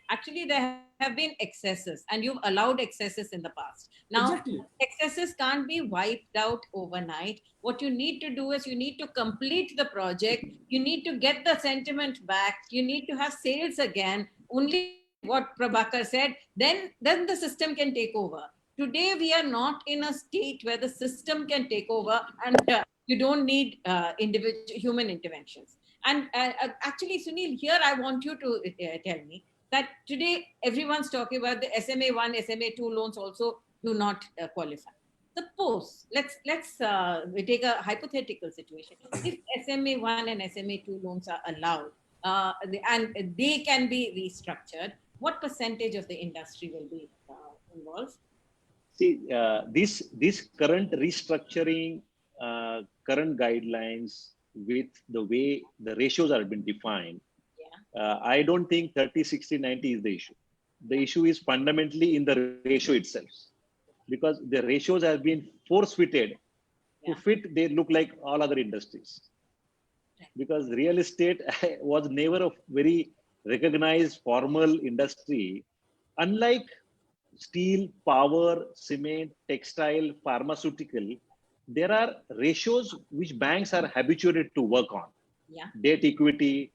[SPEAKER 1] Actually, there have been excesses, and you've allowed excesses in the past. Now,
[SPEAKER 2] Exactly.
[SPEAKER 1] excesses can't be wiped out overnight. What you need to do is you need to complete the project. You need to get the sentiment back. You need to have sales again. Only what Prabhakar said, then the system can take over. Today, we are not in a state where the system can take over, and you don't need individual human interventions. And actually, Sunil, here I want you to tell me that today everyone's talking about the SMA1, SMA2 loans also do not qualify. Suppose let's we take a hypothetical situation. If SMA1 and SMA2 loans are allowed and they can be restructured, what percentage of the industry will be involved?
[SPEAKER 5] See, this current restructuring, current guidelines with the way the ratios are been defined, I don't think 30, 60, 90 is the issue. The issue is fundamentally in the ratio itself, because the ratios have been force-fitted to fit, they look like all other industries. Because real estate was never a very recognized formal industry, unlike steel, power, cement, textile, pharmaceutical. There are ratios which banks are habituated to work on. Debt equity,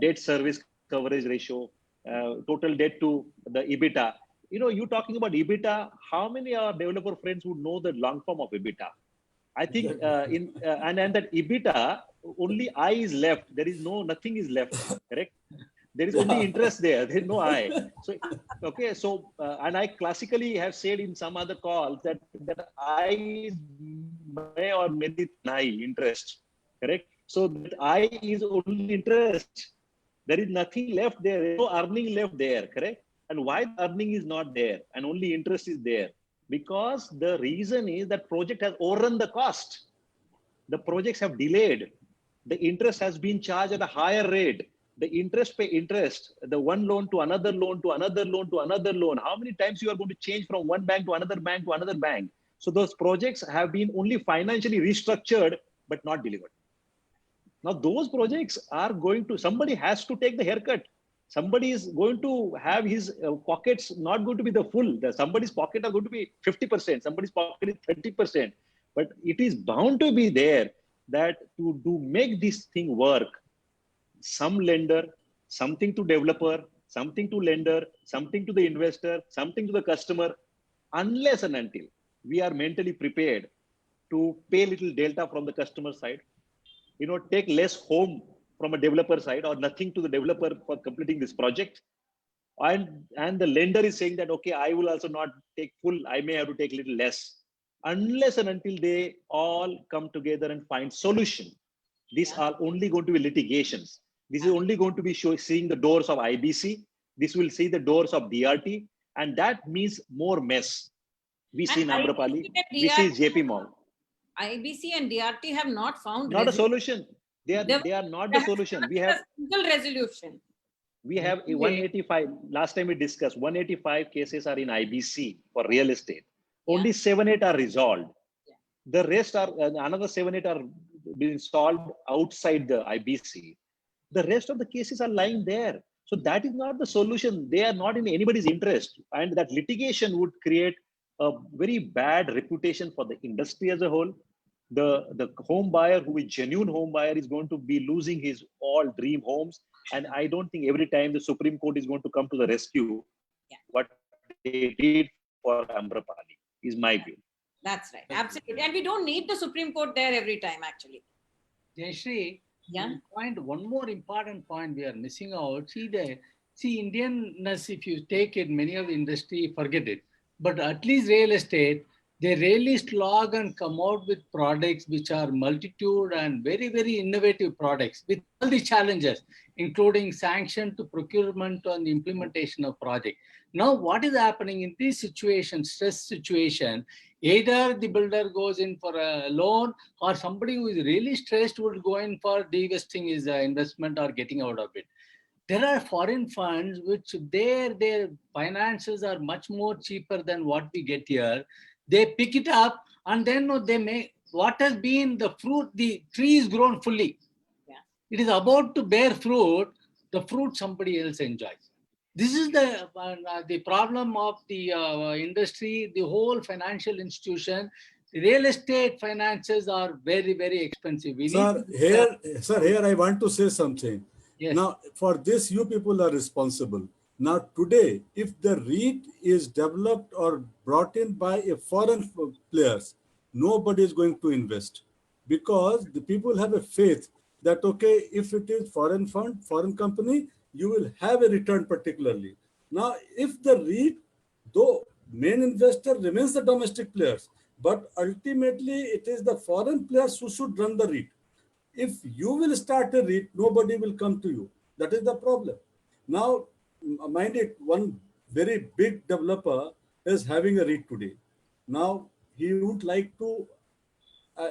[SPEAKER 5] debt service coverage ratio, total debt to the EBITDA. You know, you talking about EBITDA, how many of our developer friends would know the long form of EBITDA? I think and that EBITDA, only I is left. There is nothing is left, correct? There is only interest there. There is no I. So, okay. So, and I classically have said in some other calls that I is may or maybe I interest, correct? So that I is only interest. There is nothing left there. There is no earning left there, correct? And why earning is not there and only interest is there? Because the reason is that project has overrun the cost. The projects have delayed. The interest has been charged at a higher rate. The interest pay interest, the one loan to another loan to another loan to another loan. How many times you are going to change from one bank to another bank to another bank? So those projects have been only financially restructured, but not delivered. Now those projects are going to, somebody has to take the haircut. Somebody is going to have his pockets not going to be the full. Somebody's pocket are going to be 50%. Somebody's pocket is 30%. But it is bound to be there that to make this thing work, some lender, something to developer, something to lender, something to the investor, something to the customer, unless and until we are mentally prepared to pay little delta from the customer side, you know, take less home from a developer side or nothing to the developer for completing this project. And the lender is saying that, okay, I will also not take full, I may have to take a little less, unless and until they all come together and find solution. These are only going to be litigations. This is only going to be seeing the doors of IBC. This will see the doors of DRT. And that means more mess. We see Amrapali, we see JP Morgan.
[SPEAKER 1] IBC and DRT have not found
[SPEAKER 5] not a solution. They are not the solution. We have
[SPEAKER 1] single resolution.
[SPEAKER 5] We have 185. Last time we discussed 185 cases are in IBC for real estate. Only 7-8 are resolved. The rest are another 7-8 are being solved outside the IBC. The rest of the cases are lying there. So that is not the solution. They are not in anybody's interest. And that litigation would create a very bad reputation for the industry as a whole. The home buyer who is genuine home buyer is going to be losing his all dream homes. And I don't think every time the Supreme Court is going to come to the rescue, what they did for Amrapali is my view.
[SPEAKER 1] That's right. Absolutely. And we don't need the Supreme Court there every time, actually.
[SPEAKER 3] Jayashree,
[SPEAKER 1] Yeah.
[SPEAKER 3] one more important point we are missing out. See Indianness, if you take it, many of the industry forget it. But at least real estate, they really slog and come out with products which are multitude and very, very innovative products with all the challenges, including sanction to procurement and implementation of project. Now, what is happening in this situation, stress situation, either the builder goes in for a loan or somebody who is really stressed would go in for divesting his investment or getting out of it. There are foreign funds which their finances are much more cheaper than what we get here. They pick it up and then they make what has been the fruit, the tree is grown fully.
[SPEAKER 1] Yeah.
[SPEAKER 3] It is about to bear fruit, the fruit somebody else enjoys. This is the problem of the industry, the whole financial institution. The real estate finances are very, very expensive. We
[SPEAKER 2] Sir,
[SPEAKER 3] need
[SPEAKER 2] here I want to say something.
[SPEAKER 3] Yes.
[SPEAKER 2] Now, for this, you people are responsible. Now, today, if the REIT is developed or brought in by a foreign players, nobody is going to invest because the people have a faith that, okay, if it is foreign fund, foreign company, you will have a return particularly. Now, if the REIT, though main investor remains the domestic players, but ultimately it is the foreign players who should run the REIT. If you will start a REIT, nobody will come to you. That is the problem. Now, mind it, one very big developer is having a REIT today. Now, he would like to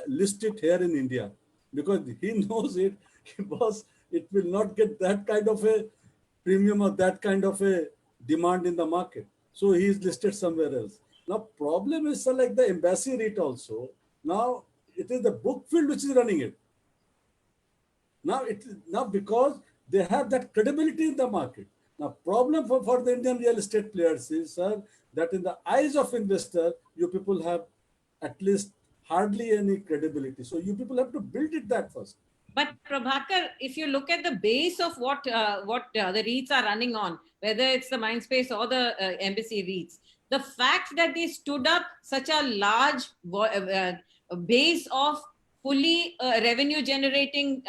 [SPEAKER 2] list it here in India because he knows it because it will not get that kind of a premium or that kind of a demand in the market. So he is listed somewhere else. Now, problem is like the embassy REIT also. Now, it is the Brookfield which is running it. Now because they have that credibility in the market. Now, problem for the Indian real estate players is, sir, that in the eyes of investor, you people have at least hardly any credibility. So you people have to build it that first.
[SPEAKER 1] But Prabhakar, if you look at the base of what the REITs are running on, whether it's the Mindspace or the embassy REITs, the fact that they stood up such a large base of fully revenue generating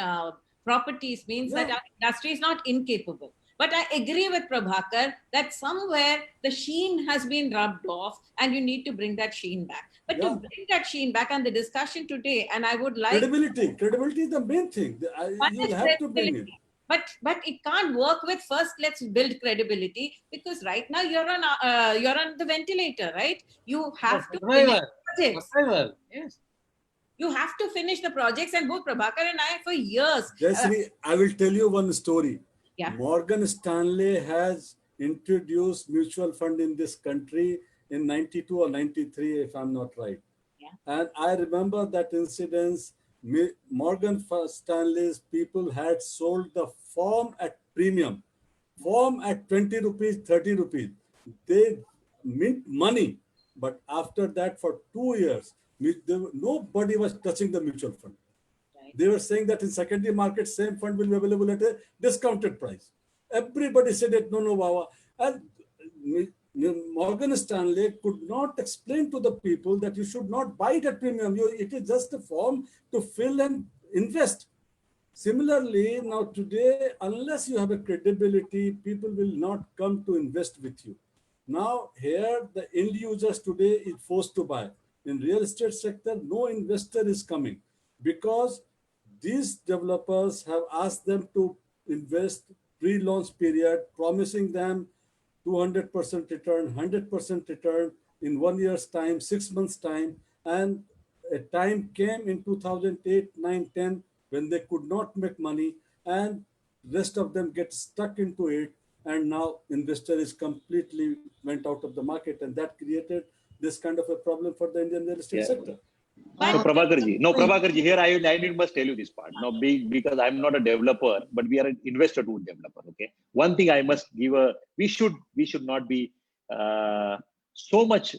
[SPEAKER 1] properties means that our industry is not incapable. But I agree with Prabhakar that somewhere the sheen has been rubbed off and you need to bring that sheen back. But to bring that sheen back and the discussion today, and I would like...
[SPEAKER 2] Credibility is the main thing. You have to bring it.
[SPEAKER 1] But it can't work with first let's build credibility, because right now you're on the ventilator, right? You have to finish projects.
[SPEAKER 3] Yes.
[SPEAKER 1] You have to finish the projects, and both Prabhakar and I for years.
[SPEAKER 2] Jayashree, I will tell you one story.
[SPEAKER 1] Yeah.
[SPEAKER 2] Morgan Stanley has introduced mutual fund in this country in 92 or 93, if I'm not right.
[SPEAKER 1] Yeah.
[SPEAKER 2] And I remember that incident. Morgan Stanley's people had sold the form at premium, form at 20 rupees, 30 rupees. They mint money. But after that, for 2 years, nobody was touching the mutual fund.
[SPEAKER 1] Right.
[SPEAKER 2] They were saying that in secondary market, same fund will be available at a discounted price. Everybody said it, no, Baba. And Morgan Stanley could not explain to the people that you should not buy it at premium. It is just a form to fill and invest. Similarly, now today, unless you have a credibility, people will not come to invest with you. Now here, the end users today is forced to buy. In real estate sector, no investor is coming because these developers have asked them to invest pre-launch period, promising them 200% return, 100% return in 1 year's time, 6 months' time. And a time came in 2008, 9, 10, when they could not make money and rest of them get stuck into it. And now investor is completely went out of the market, and that created this kind of a problem for the Indian real estate sector.
[SPEAKER 5] So Prabhakarji, here I must tell you this part. Now, because I'm not a developer, but we are an investor to developer. Okay, one thing I must give we should not be so much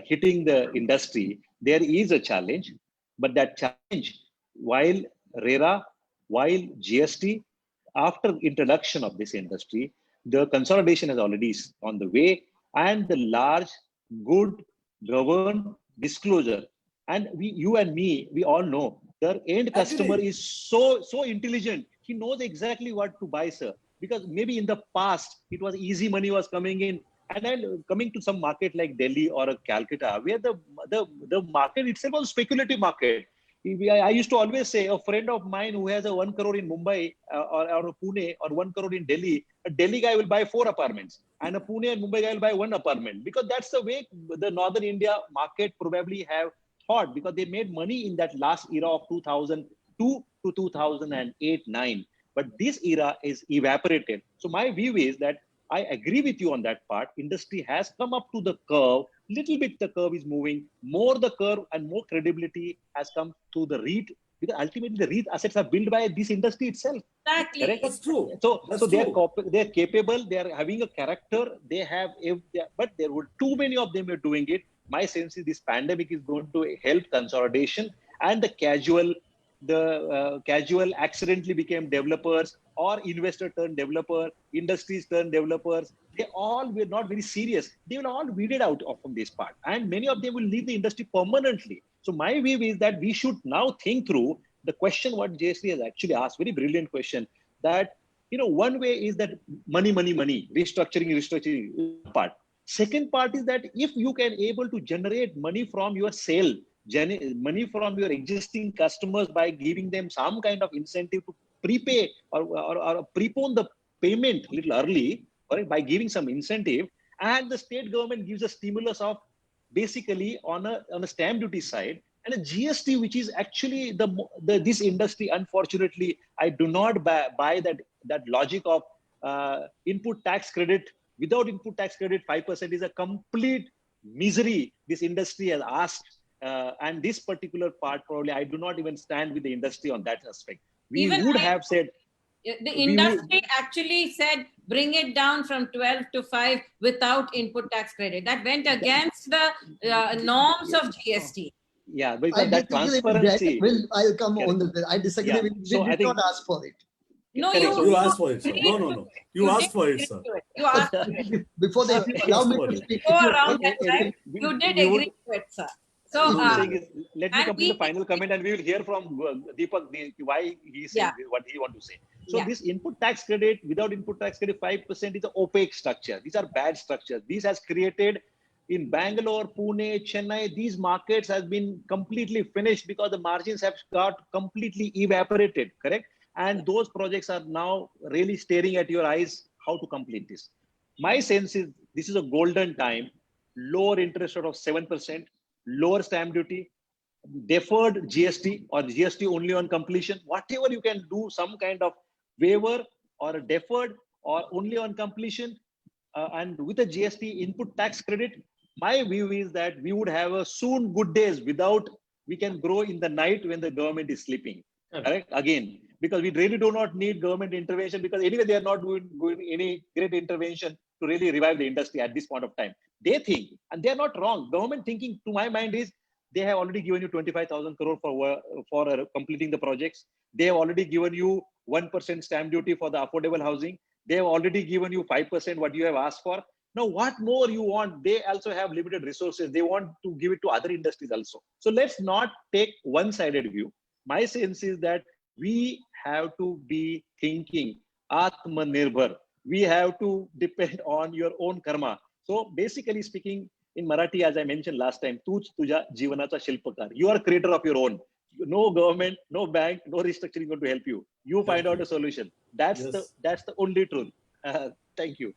[SPEAKER 5] hitting the industry. There is a challenge, but that challenge, while RERA, while GST, after introduction of this industry, the consolidation is already on the way, and the large, good, governed disclosure. And you and me, we all know the end customer
[SPEAKER 2] Agree.
[SPEAKER 5] is so intelligent. He knows exactly what to buy, sir. Because maybe in the past it was easy money was coming in, and then coming to some market like Delhi or Calcutta, where the market itself was speculative market. I used to always say, a friend of mine who has a 1 crore in Mumbai or Pune, or 1 crore in Delhi, a Delhi guy will buy 4 apartments, and a Pune and Mumbai guy will buy 1 apartment, because that's the way the Northern India market probably have thought, because they made money in that last era of 2002 to 2008-9. But this era is evaporated. So my view is that I agree with you on that part. Industry has come up to the curve. Little bit the curve is moving. More the curve and more credibility has come to the REIT, because ultimately the REIT assets are built by this industry itself.
[SPEAKER 1] Exactly.
[SPEAKER 5] Correct?
[SPEAKER 2] That's true.
[SPEAKER 5] So
[SPEAKER 2] That's
[SPEAKER 5] they are
[SPEAKER 2] true.
[SPEAKER 5] they're capable. They are having a character. They have, but there were too many of them are doing it. My sense is this pandemic is going to help consolidation, and the casual accidentally became developers, or investor turned developer, industries turned developers. They all were not very serious. They will all weeded out from this part, and many of them will leave the industry permanently. So my view is that we should now think through the question what JSC has actually asked, very brilliant question, that one way is that money, restructuring part. Second part is that if you can able to generate money from your sale, money from your existing customers by giving them some kind of incentive to prepay or prepone the payment a little early, right, by giving some incentive, and the state government gives a stimulus of basically on a stamp duty side, and a GST, which is actually this industry. Unfortunately, I do not buy that logic of input tax credit. Without input tax credit, 5% is a complete misery this industry has asked. And this particular part, probably I do not even stand with the industry on that aspect. We would have said,
[SPEAKER 1] the industry actually said bring it down from 12 to 5 without input tax credit. That went against the norms of GST.
[SPEAKER 5] Yeah,
[SPEAKER 4] I
[SPEAKER 5] because that
[SPEAKER 4] disagree with that.
[SPEAKER 5] transparency.
[SPEAKER 4] I'll come
[SPEAKER 5] Correct.
[SPEAKER 4] on this. I disagree
[SPEAKER 5] Yeah.
[SPEAKER 4] with it.
[SPEAKER 5] So
[SPEAKER 4] We
[SPEAKER 5] I
[SPEAKER 4] did
[SPEAKER 5] think-
[SPEAKER 4] not ask for it.
[SPEAKER 1] No,
[SPEAKER 5] Correct.
[SPEAKER 2] You asked for it, sir.
[SPEAKER 1] agreed
[SPEAKER 2] No.
[SPEAKER 1] to it.
[SPEAKER 2] You asked
[SPEAKER 1] did
[SPEAKER 2] for it,
[SPEAKER 1] agree
[SPEAKER 2] sir.
[SPEAKER 1] to it. You asked for it.
[SPEAKER 4] Before they allow me to speak.
[SPEAKER 1] Go
[SPEAKER 4] if you
[SPEAKER 1] around
[SPEAKER 4] allow me
[SPEAKER 1] that
[SPEAKER 4] to
[SPEAKER 1] time.
[SPEAKER 4] speak.
[SPEAKER 1] You did
[SPEAKER 5] we would-
[SPEAKER 1] agree to it, sir. So,
[SPEAKER 5] What I'm saying is, let me
[SPEAKER 1] and
[SPEAKER 5] complete the
[SPEAKER 1] we-
[SPEAKER 5] final comment, and we will hear from Deepak why he said what he want to say. So
[SPEAKER 1] Yeah.
[SPEAKER 5] this input tax credit, without input tax credit, 5% is an opaque structure. These are bad structures. This has created in Bangalore, Pune, Chennai, these markets has been completely finished because the margins have got completely evaporated, correct? And those projects are now really staring at your eyes how to complete this. My sense is this is a golden time, lower interest rate of 7%, lower stamp duty, deferred GST or GST only on completion, whatever you can do, some kind of waiver or a deferred or only on completion, and with a GST input tax credit. My view is that we would have a soon good days without, we can grow in the night when the government is sleeping. Correct? Again, because we really do not need government intervention, because anyway they are not doing any great intervention to really revive the industry at this point of time. They think, and they are not wrong. Government thinking, to my mind, is they have already given you 25,000 crore for completing the projects. They have already given you 1% stamp duty for the affordable housing. They have already given you 5% what you have asked for. Now, what more you want? They also have limited resources. They want to give it to other industries also. So let's not take one-sided view. My sense is that we have to be thinking Atmanirbhar. We have to depend on your own karma. So basically speaking, in Marathi, as I mentioned last time, tuj tuja jivanacha shilpakar. You are creator of your own. No government, no bank, no restructuring going to help you. You find out a solution. That's the only truth. Thank you.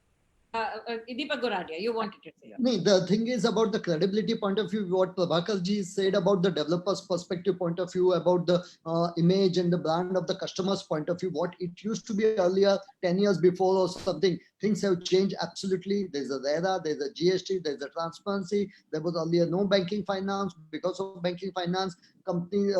[SPEAKER 1] Deepak Goradia, you wanted to say.
[SPEAKER 4] No, the thing is about the credibility point of view, what Prabhakar ji said about the developer's perspective point of view, about the image and the brand of the customer's point of view, what it used to be earlier, 10 years before or something, things have changed absolutely. There's a RERA, there's a GST, there's a transparency. There was earlier no banking finance. Because of banking finance, company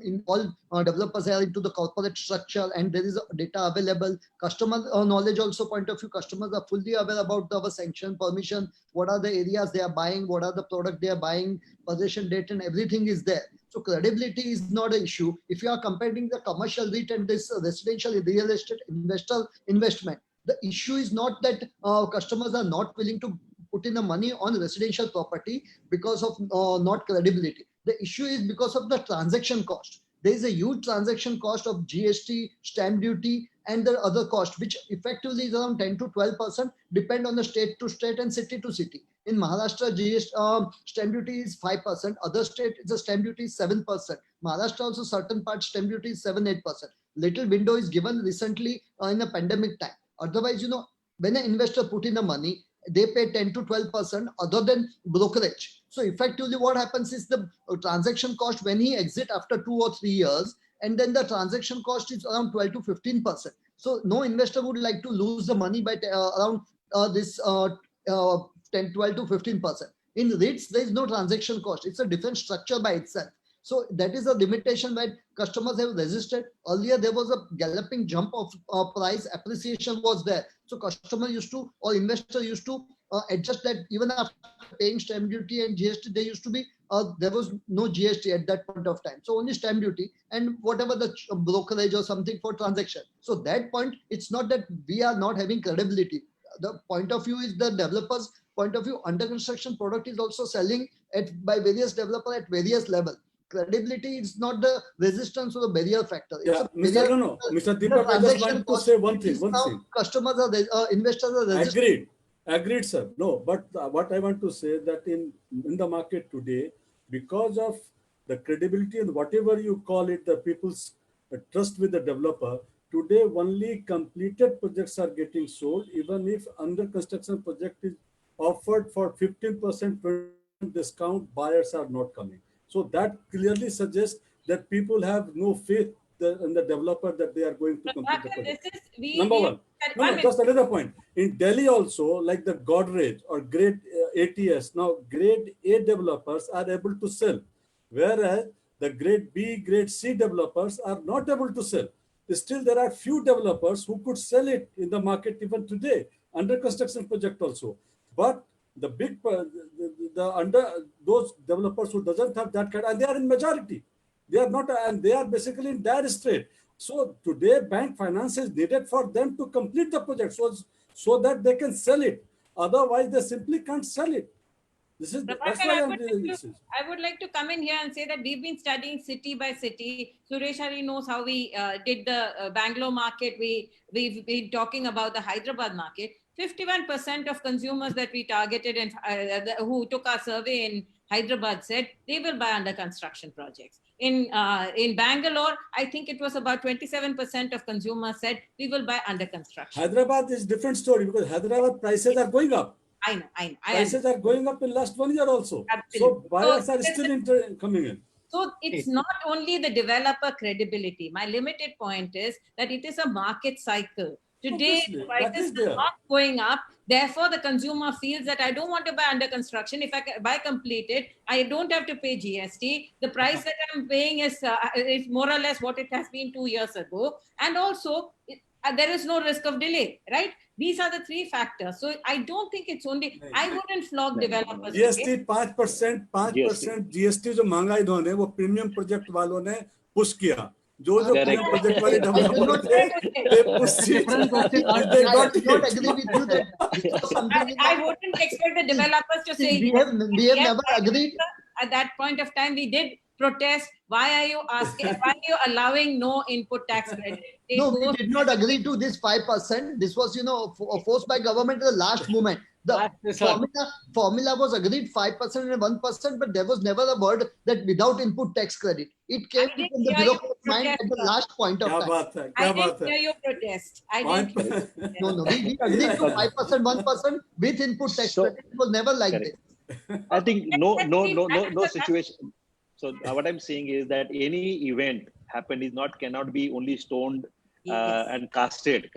[SPEAKER 4] in all developers are into the corporate structure, and there is data available. Customer knowledge also point of view, customers are fully aware about our sanction permission, what are the areas they are buying, what are the product they are buying, possession date, and everything is there. So credibility is not an issue. If you are comparing the commercial REIT and this residential real estate investor investment, the issue is not that customers are not willing to put in the money on residential property because of not credibility. The issue is because of the transaction cost. There is a huge transaction cost of GST, stamp duty, and the other cost, which effectively is around 10 to 12%, depend on the state to state and city to city. In Maharashtra, GST stamp duty is 5%. Other state, the stamp duty is 7%. Maharashtra also certain parts stamp duty is 7-8%. Little window is given recently in the pandemic time. Otherwise, when an investor put in the money, they pay 10 to 12% other than brokerage. So effectively what happens is the transaction cost when he exit after 2 or 3 years, and then the transaction cost is around 12 to 15%. So no investor would like to lose the money by around this 10, 12 to 15%. In REITs, there is no transaction cost. It's a different structure by itself. So that is a limitation that customers have resisted. Earlier, there was a galloping jump of price appreciation was there. So customer used to, or investor used to adjust that even after paying stamp duty and GST, there used to be, there was no GST at that point of time. So only stamp duty and whatever the brokerage or something for transaction. So that point, it's not that we are not having credibility. The point of view is the developers' point of view. Under construction product is also selling by various developers at various levels. Credibility is not the resistance or the barrier factor.
[SPEAKER 2] Yeah, Mr. Deepak, I just want to say one thing.
[SPEAKER 4] Customers are investors are resistant.
[SPEAKER 2] Agreed, sir. No, but what I want to say that in the market today, because of the credibility and whatever you call it, the people's trust with the developer, today only completed projects are getting sold, even if under construction project is offered for 15% discount, buyers are not coming. So that clearly suggests that people have no faith in the developer that they are going to complete the project. Number one. No, just another point. In Delhi also, like the Godrej or grade ATS, now grade A developers are able to sell, whereas the grade B, grade C developers are not able to sell. Still, there are few developers who could sell it in the market even today, under construction project also. But the big, those developers who doesn't have that kind, and they are in majority. They are not, and they are basically in dire strait. So today, bank finance is needed for them to complete the project, so that they can sell it. Otherwise, they simply can't sell it. This is that's why
[SPEAKER 1] I would like to come in here and say that we've been studying city by city. Suresh Hari knows how we did the Bangalore market. We've been talking about the Hyderabad market. 51% of consumers that we targeted and who took our survey in Hyderabad said they will buy under construction projects. In Bangalore, I think it was about 27% of consumers said we will buy under construction.
[SPEAKER 2] Hyderabad is a different story because Hyderabad prices are going up.
[SPEAKER 1] I know.
[SPEAKER 2] Prices are going up in last 1 year also. Absolutely. So buyers are still coming in.
[SPEAKER 1] So it's not only the developer credibility. My limited point is that it is a market cycle. Today, prices are not going up. Therefore, the consumer feels that I don't want to buy under construction. If I buy completed, I don't have to pay GST. The price that I'm paying is more or less what it has been 2 years ago. And also, there is no risk of delay, right? These are the three factors. So I don't think it's only, I wouldn't flog developers.
[SPEAKER 2] GST 5% GST जो मांगा इन्होंने वो premium project वालों ने push किया. जो premium project वाले developers they push it. They got it.
[SPEAKER 1] I wouldn't expect the developers to say
[SPEAKER 4] we have never agreed.
[SPEAKER 1] At that point of time, we did protest. Why are you asking? Why are you allowing no input tax credit?
[SPEAKER 4] No, we did not agree to this 5%. This was, forced by government at the last moment. The formula was agreed 5% and 1%, but there was never a word that without input tax credit. It came from the bureaucrat's mind at the last point of time.
[SPEAKER 1] I didn't hear your protest.
[SPEAKER 4] No, we agreed to 5%, 1% with input tax credit. It was never like this.
[SPEAKER 5] I think no situation. So what I'm saying is that any event happened cannot be only stoned and casted.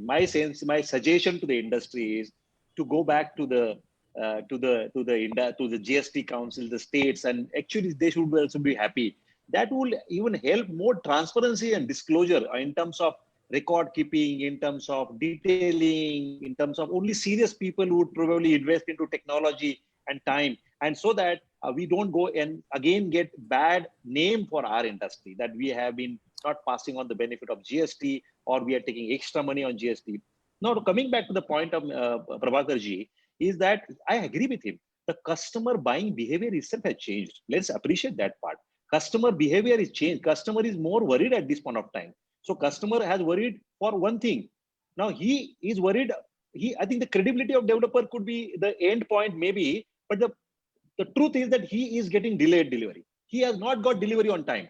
[SPEAKER 5] My suggestion to the industry is to go back to the GST Council, the states, and actually they should also be happy. That will even help more transparency and disclosure in terms of record keeping, in terms of detailing, in terms of only serious people who would probably invest into technology and time, and so that we don't go and again get bad name for our industry that we have been not passing on the benefit of GST or we are taking extra money on GST. Now, coming back to the point of Prabhakar ji, is that I agree with him. The customer buying behavior itself has changed. Let's appreciate that part. Customer behavior is changed. Customer is more worried at this point of time. So customer has worried for one thing. Now he is worried. I think the credibility of developer could be the end point maybe, but the truth is that he is getting delayed delivery. He has not got delivery on time.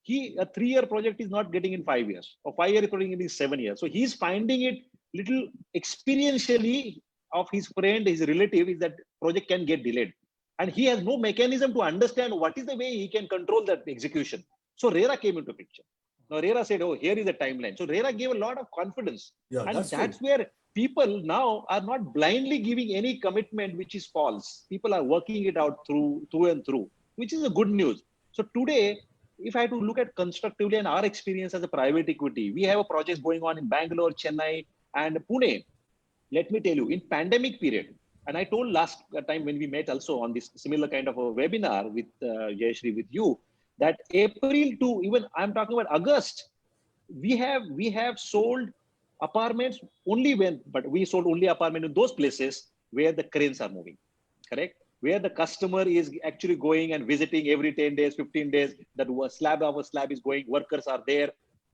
[SPEAKER 5] A 3-year project is not getting in 5 years, or 5-year project in 7 years. So he's finding it little experientially of his friend, his relative, is that project can get delayed. And he has no mechanism to understand what is the way he can control that execution. So RERA came into picture. Now RERA said, oh, here is the timeline. So RERA gave a lot of confidence.
[SPEAKER 2] Yeah,
[SPEAKER 5] and
[SPEAKER 2] that's true.
[SPEAKER 5] where people now are not blindly giving any commitment which is false. People are working it out through and through, which is a good news. So today, if I had to look at constructively and our experience as a private equity, we have a project going on in Bangalore, Chennai, and Pune. Let me tell you, in pandemic period, and I told last time when we met also on this similar kind of a webinar with Jayashree, with you, that April to even I'm talking about August, we have sold apartments but we sold only apartment in those places where the cranes are moving, correct? Where the customer is actually going and visiting every 10 days, 15 days, that slab of a slab is going, workers are there,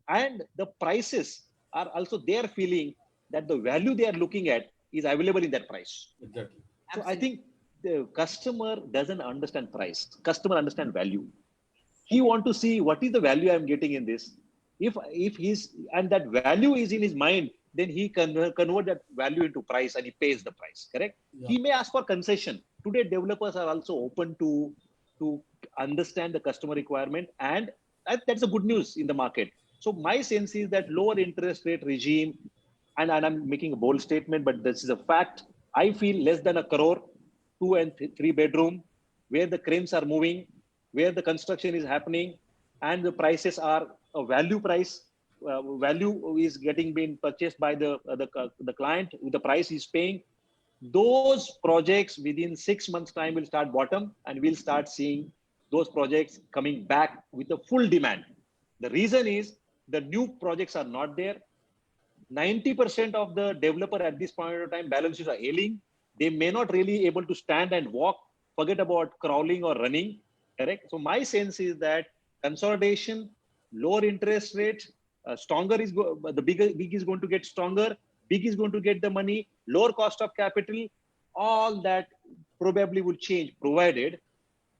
[SPEAKER 5] and the prices are also their feeling that the value they are looking at is available in that price.
[SPEAKER 2] Exactly.
[SPEAKER 5] So I think the customer doesn't understand price. Customer understand value. He want to see what is the value I'm getting in this. If he's, and that value is in his mind, then he can convert that value into price and he pays the price, correct?
[SPEAKER 2] Yeah.
[SPEAKER 5] He may ask for concession. Today, developers are also open to understand the customer requirement, and that's a good news in the market. So my sense is that lower interest rate regime, and I'm making a bold statement, but this is a fact. I feel less than 1 crore, 2 and 3 bedroom, where the cranes are moving, where the construction is happening, and the prices are a value price. Value is being purchased by the client with the price he's paying. Those projects within 6 months time will start bottom, and we'll start seeing those projects coming back with a full demand. The reason is the new projects are not there. 90% of the developer at this point of time balance sheets are ailing. They may not really able to stand and walk, forget about crawling or running, correct? So my sense is that consolidation, lower interest rate, stronger is the big is going to get stronger, big is going to get the money, lower cost of capital, all that probably will change, provided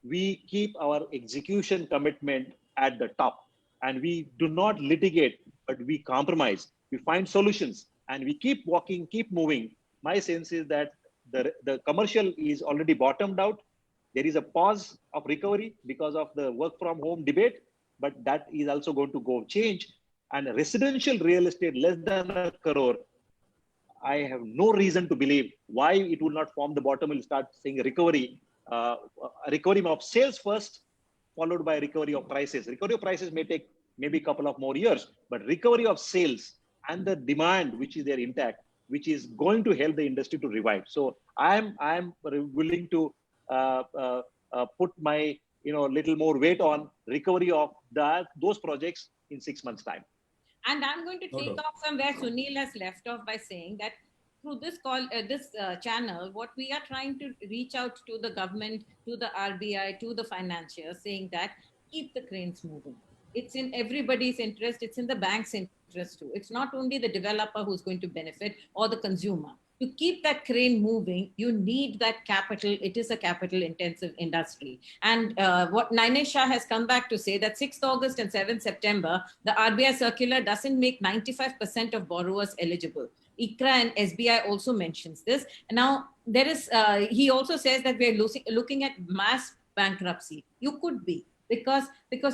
[SPEAKER 5] we keep our execution commitment at the top, and we do not litigate, but we compromise, we find solutions, and we keep walking, keep moving. My sense is that the commercial is already bottomed out. There is a pause of recovery because of the work from home debate, but that is also going to go change. And residential real estate less than 1 crore, I have no reason to believe why it will not form the bottom. Will start seeing a recovery of sales first, followed by recovery of prices. Recovery of prices may take maybe a couple of more years, but recovery of sales and the demand, which is there intact, which is going to help the industry to revive. So I'm willing to put my little more weight on recovery of those projects in 6 months' time.
[SPEAKER 1] And I'm going to take off from where Sunil has left off by saying that through this channel, what we are trying to reach out to the government, to the RBI, to the financiers, saying that keep the cranes moving. It's in everybody's interest. It's in the bank's interest too. It's not only the developer who's going to benefit or the consumer. To keep that crane moving, you need that capital. It is a capital intensive industry. And what Nainesh Shah has come back to say that 6th August and 7th September, the RBI circular doesn't make 95% of borrowers eligible. ICRA and SBI also mentions this. And now there is, he also says that we're looking at mass bankruptcy. You could be, because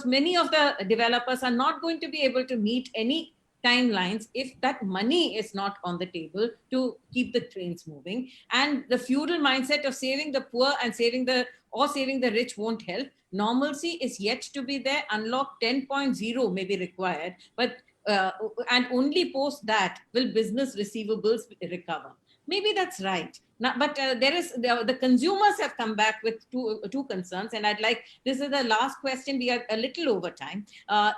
[SPEAKER 1] many of the developers are not going to be able to meet any timelines if that money is not on the table to keep the trains moving. And the feudal mindset of saving the poor and saving the rich won't help. Normalcy is yet to be there. Unlock 10.0 may be required, but and only post that will business receivables recover. Maybe that's right. Now, but there is the consumers have come back with two concerns, and I'd like, this is the last question. We are a little over time.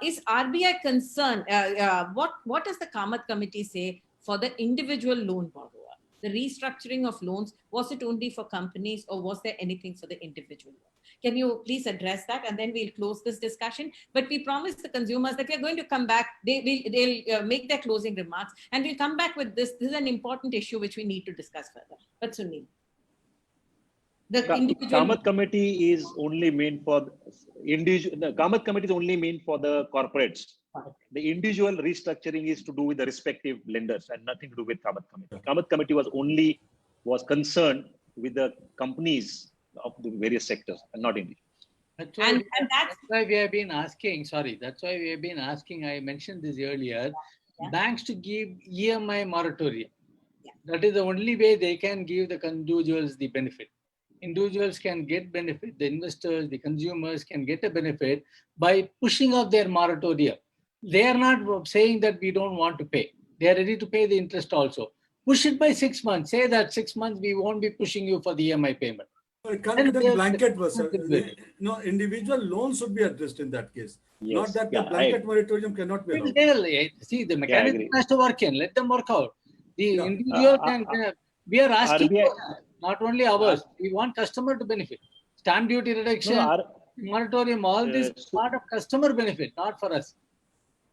[SPEAKER 1] Is RBI concerned? What does the Kamath committee say for the individual loan borrower? The restructuring of loans, was it only for companies or was there anything for the individual? Can you please address that? And then we'll close this discussion. But we promise the consumers that we're going to come back. They'll make their closing remarks and we'll come back with this. This is an important issue which we need to discuss further. But Sunil. The individual
[SPEAKER 5] Kamath committee is only meant for individual. The Kamath committee is only meant for the corporates. The individual restructuring is to do with the respective lenders and nothing to do with Kamath committee. Kamath committee was concerned with the companies of the various sectors and not individuals.
[SPEAKER 3] That's why,
[SPEAKER 1] that's
[SPEAKER 3] why we have been asking, that's why we have been asking, I mentioned this earlier, banks to give EMI moratorium. That is the only way they can give the individuals the benefit. Individuals can get benefit, the investors, the consumers can get a benefit by pushing off their moratorium. They are not saying that we don't want to pay. They are ready to pay the interest also. Push it by 6 months. Say that 6 months we won't be pushing you for the EMI payment.
[SPEAKER 2] It can't be a blanket version. No, individual loans should be addressed in that case.
[SPEAKER 5] Yes.
[SPEAKER 2] Not that the blanket moratorium cannot be allowed.
[SPEAKER 3] See, the mechanism has to work in. Let them work out. The individual can. We are asking
[SPEAKER 5] RBI,
[SPEAKER 3] for that, not only ours. We want customer to benefit. Stamp duty reduction, moratorium, all this is part of customer benefit, not for us.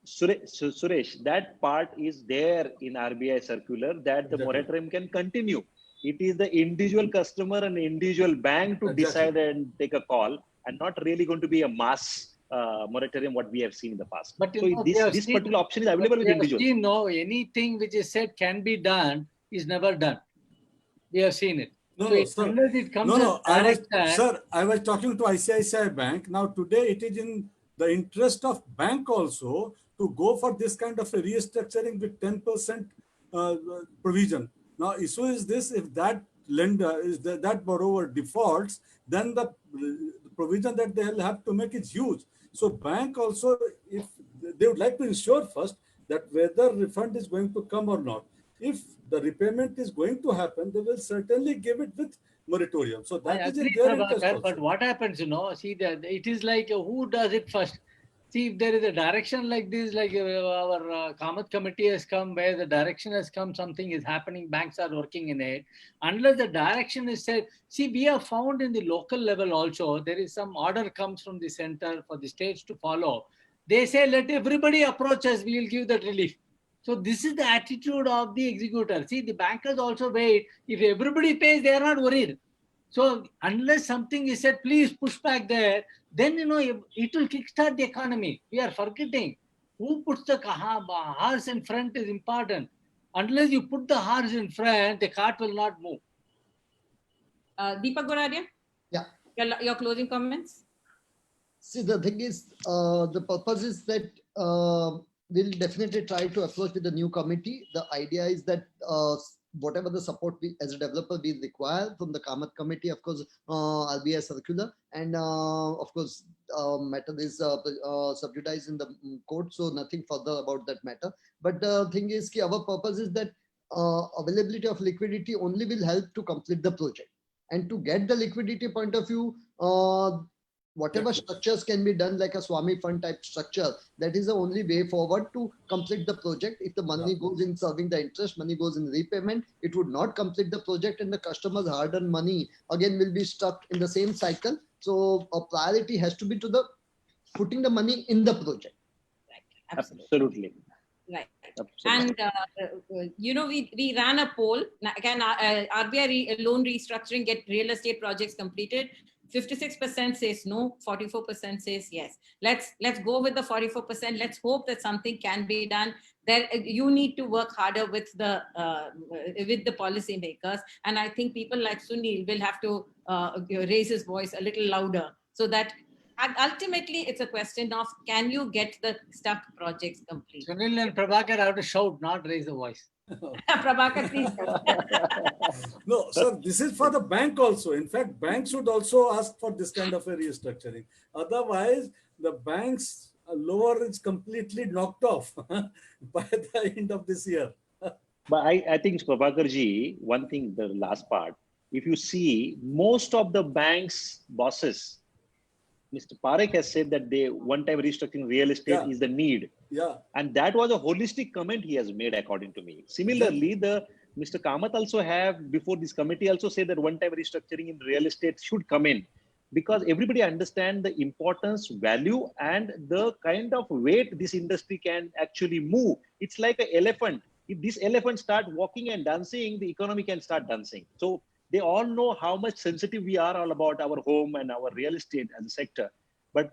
[SPEAKER 5] Suresh, that part is there in RBI circular that the moratorium can continue. It is the individual customer and individual bank to decide and take a call, and not really going to be a mass moratorium what we have seen in the past.
[SPEAKER 3] But
[SPEAKER 5] so this particular option is available with individuals.
[SPEAKER 3] No, anything which is said can be done is never done. We have seen it. Unless it comes
[SPEAKER 2] I was talking to ICICI Bank. Now today it is in the interest of bank also to go for this kind of a restructuring with 10% provision. Now issue is this: if that lender is that borrower defaults, then the provision that they will have to make is huge. So bank also, if they would like to ensure first that whether refund is going to come or not. If the repayment is going to happen, they will certainly give it with moratorium. So that is in their interest also.
[SPEAKER 3] But what happens, see, that it is like who does it first? See, if there is a direction like this, like our Kamath committee has come, where the direction has come, something is happening, banks are working in it. Unless the direction is said, see, we have found in the local level also, there is some order comes from the center for the states to follow. They say, let everybody approach us, we will give that relief. So this is the attitude of the executor. See, the bankers also wait. If everybody pays, they are not worried. So unless something is said, please push back there, then, it will kickstart the economy. We are forgetting who puts the horse in front is important. Unless you put the horse in front, the cart will not move.
[SPEAKER 1] Deepak Goradia?
[SPEAKER 4] Yeah.
[SPEAKER 1] Your closing comments?
[SPEAKER 4] See, the thing is, the purpose is that we'll definitely try to approach with the new committee. The idea is that whatever the support we as a developer we require from the Kamath committee, of course, RBI circular, and of course, matter is subjudized in the court, so nothing further about that matter. But the thing is, our purpose is that availability of liquidity only will help to complete the project. And to get the liquidity point of view, whatever structures can be done, like a Swami fund type structure, that is the only way forward to complete the project. If the money goes in serving the interest, money goes in repayment, it would not complete the project, and the customer's hard-earned money again will be stuck in the same cycle. So a priority has to be to the putting the money in the project.
[SPEAKER 1] Right. Absolutely. Right. Absolutely. And, we ran a poll. Can RBI loan restructuring get real estate projects completed? 56% says no, 44% says yes. Let's go with the 44%. Let's hope that something can be done. There, you need to work harder with the policymakers, and I think people like Sunil will have to raise his voice a little louder, so that ultimately it's a question of, can you get the stuck projects complete?
[SPEAKER 3] Sunil and Prabhakar have to shout, not raise the voice.
[SPEAKER 1] Prabhakar, please.
[SPEAKER 2] No, sir, this is for the bank also. In fact, banks should also ask for this kind of a restructuring. Otherwise, the bank's lower is completely knocked off by the end of this year.
[SPEAKER 5] But I think, Prabhakar ji, one thing, the last part, if you see, most of the bank's bosses, Mr. Parekh has said that one-time restructuring real estate is the need.
[SPEAKER 2] Yeah.
[SPEAKER 5] And that was a holistic comment he has made, according to me. Similarly, the Mr. Kamath also have, before this committee also said that one-time restructuring in real estate should come in, because everybody understand the importance, value, and the kind of weight this industry can actually move. It's like an elephant. If this elephant start walking and dancing, the economy can start dancing. So they all know how much sensitive we are all about our home and our real estate as a sector. But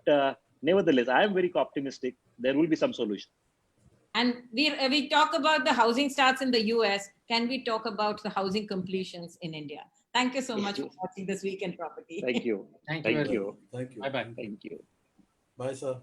[SPEAKER 5] nevertheless, I am very optimistic. There will be some solution.
[SPEAKER 1] And we talk about the housing starts in the US. Can we talk about the housing completions in India? Thank you so much for watching this Week in Property.
[SPEAKER 5] Thank you.
[SPEAKER 3] Thank you.
[SPEAKER 5] Thank you.
[SPEAKER 2] Thank you.
[SPEAKER 3] Bye bye.
[SPEAKER 5] Thank you.
[SPEAKER 2] Bye, sir.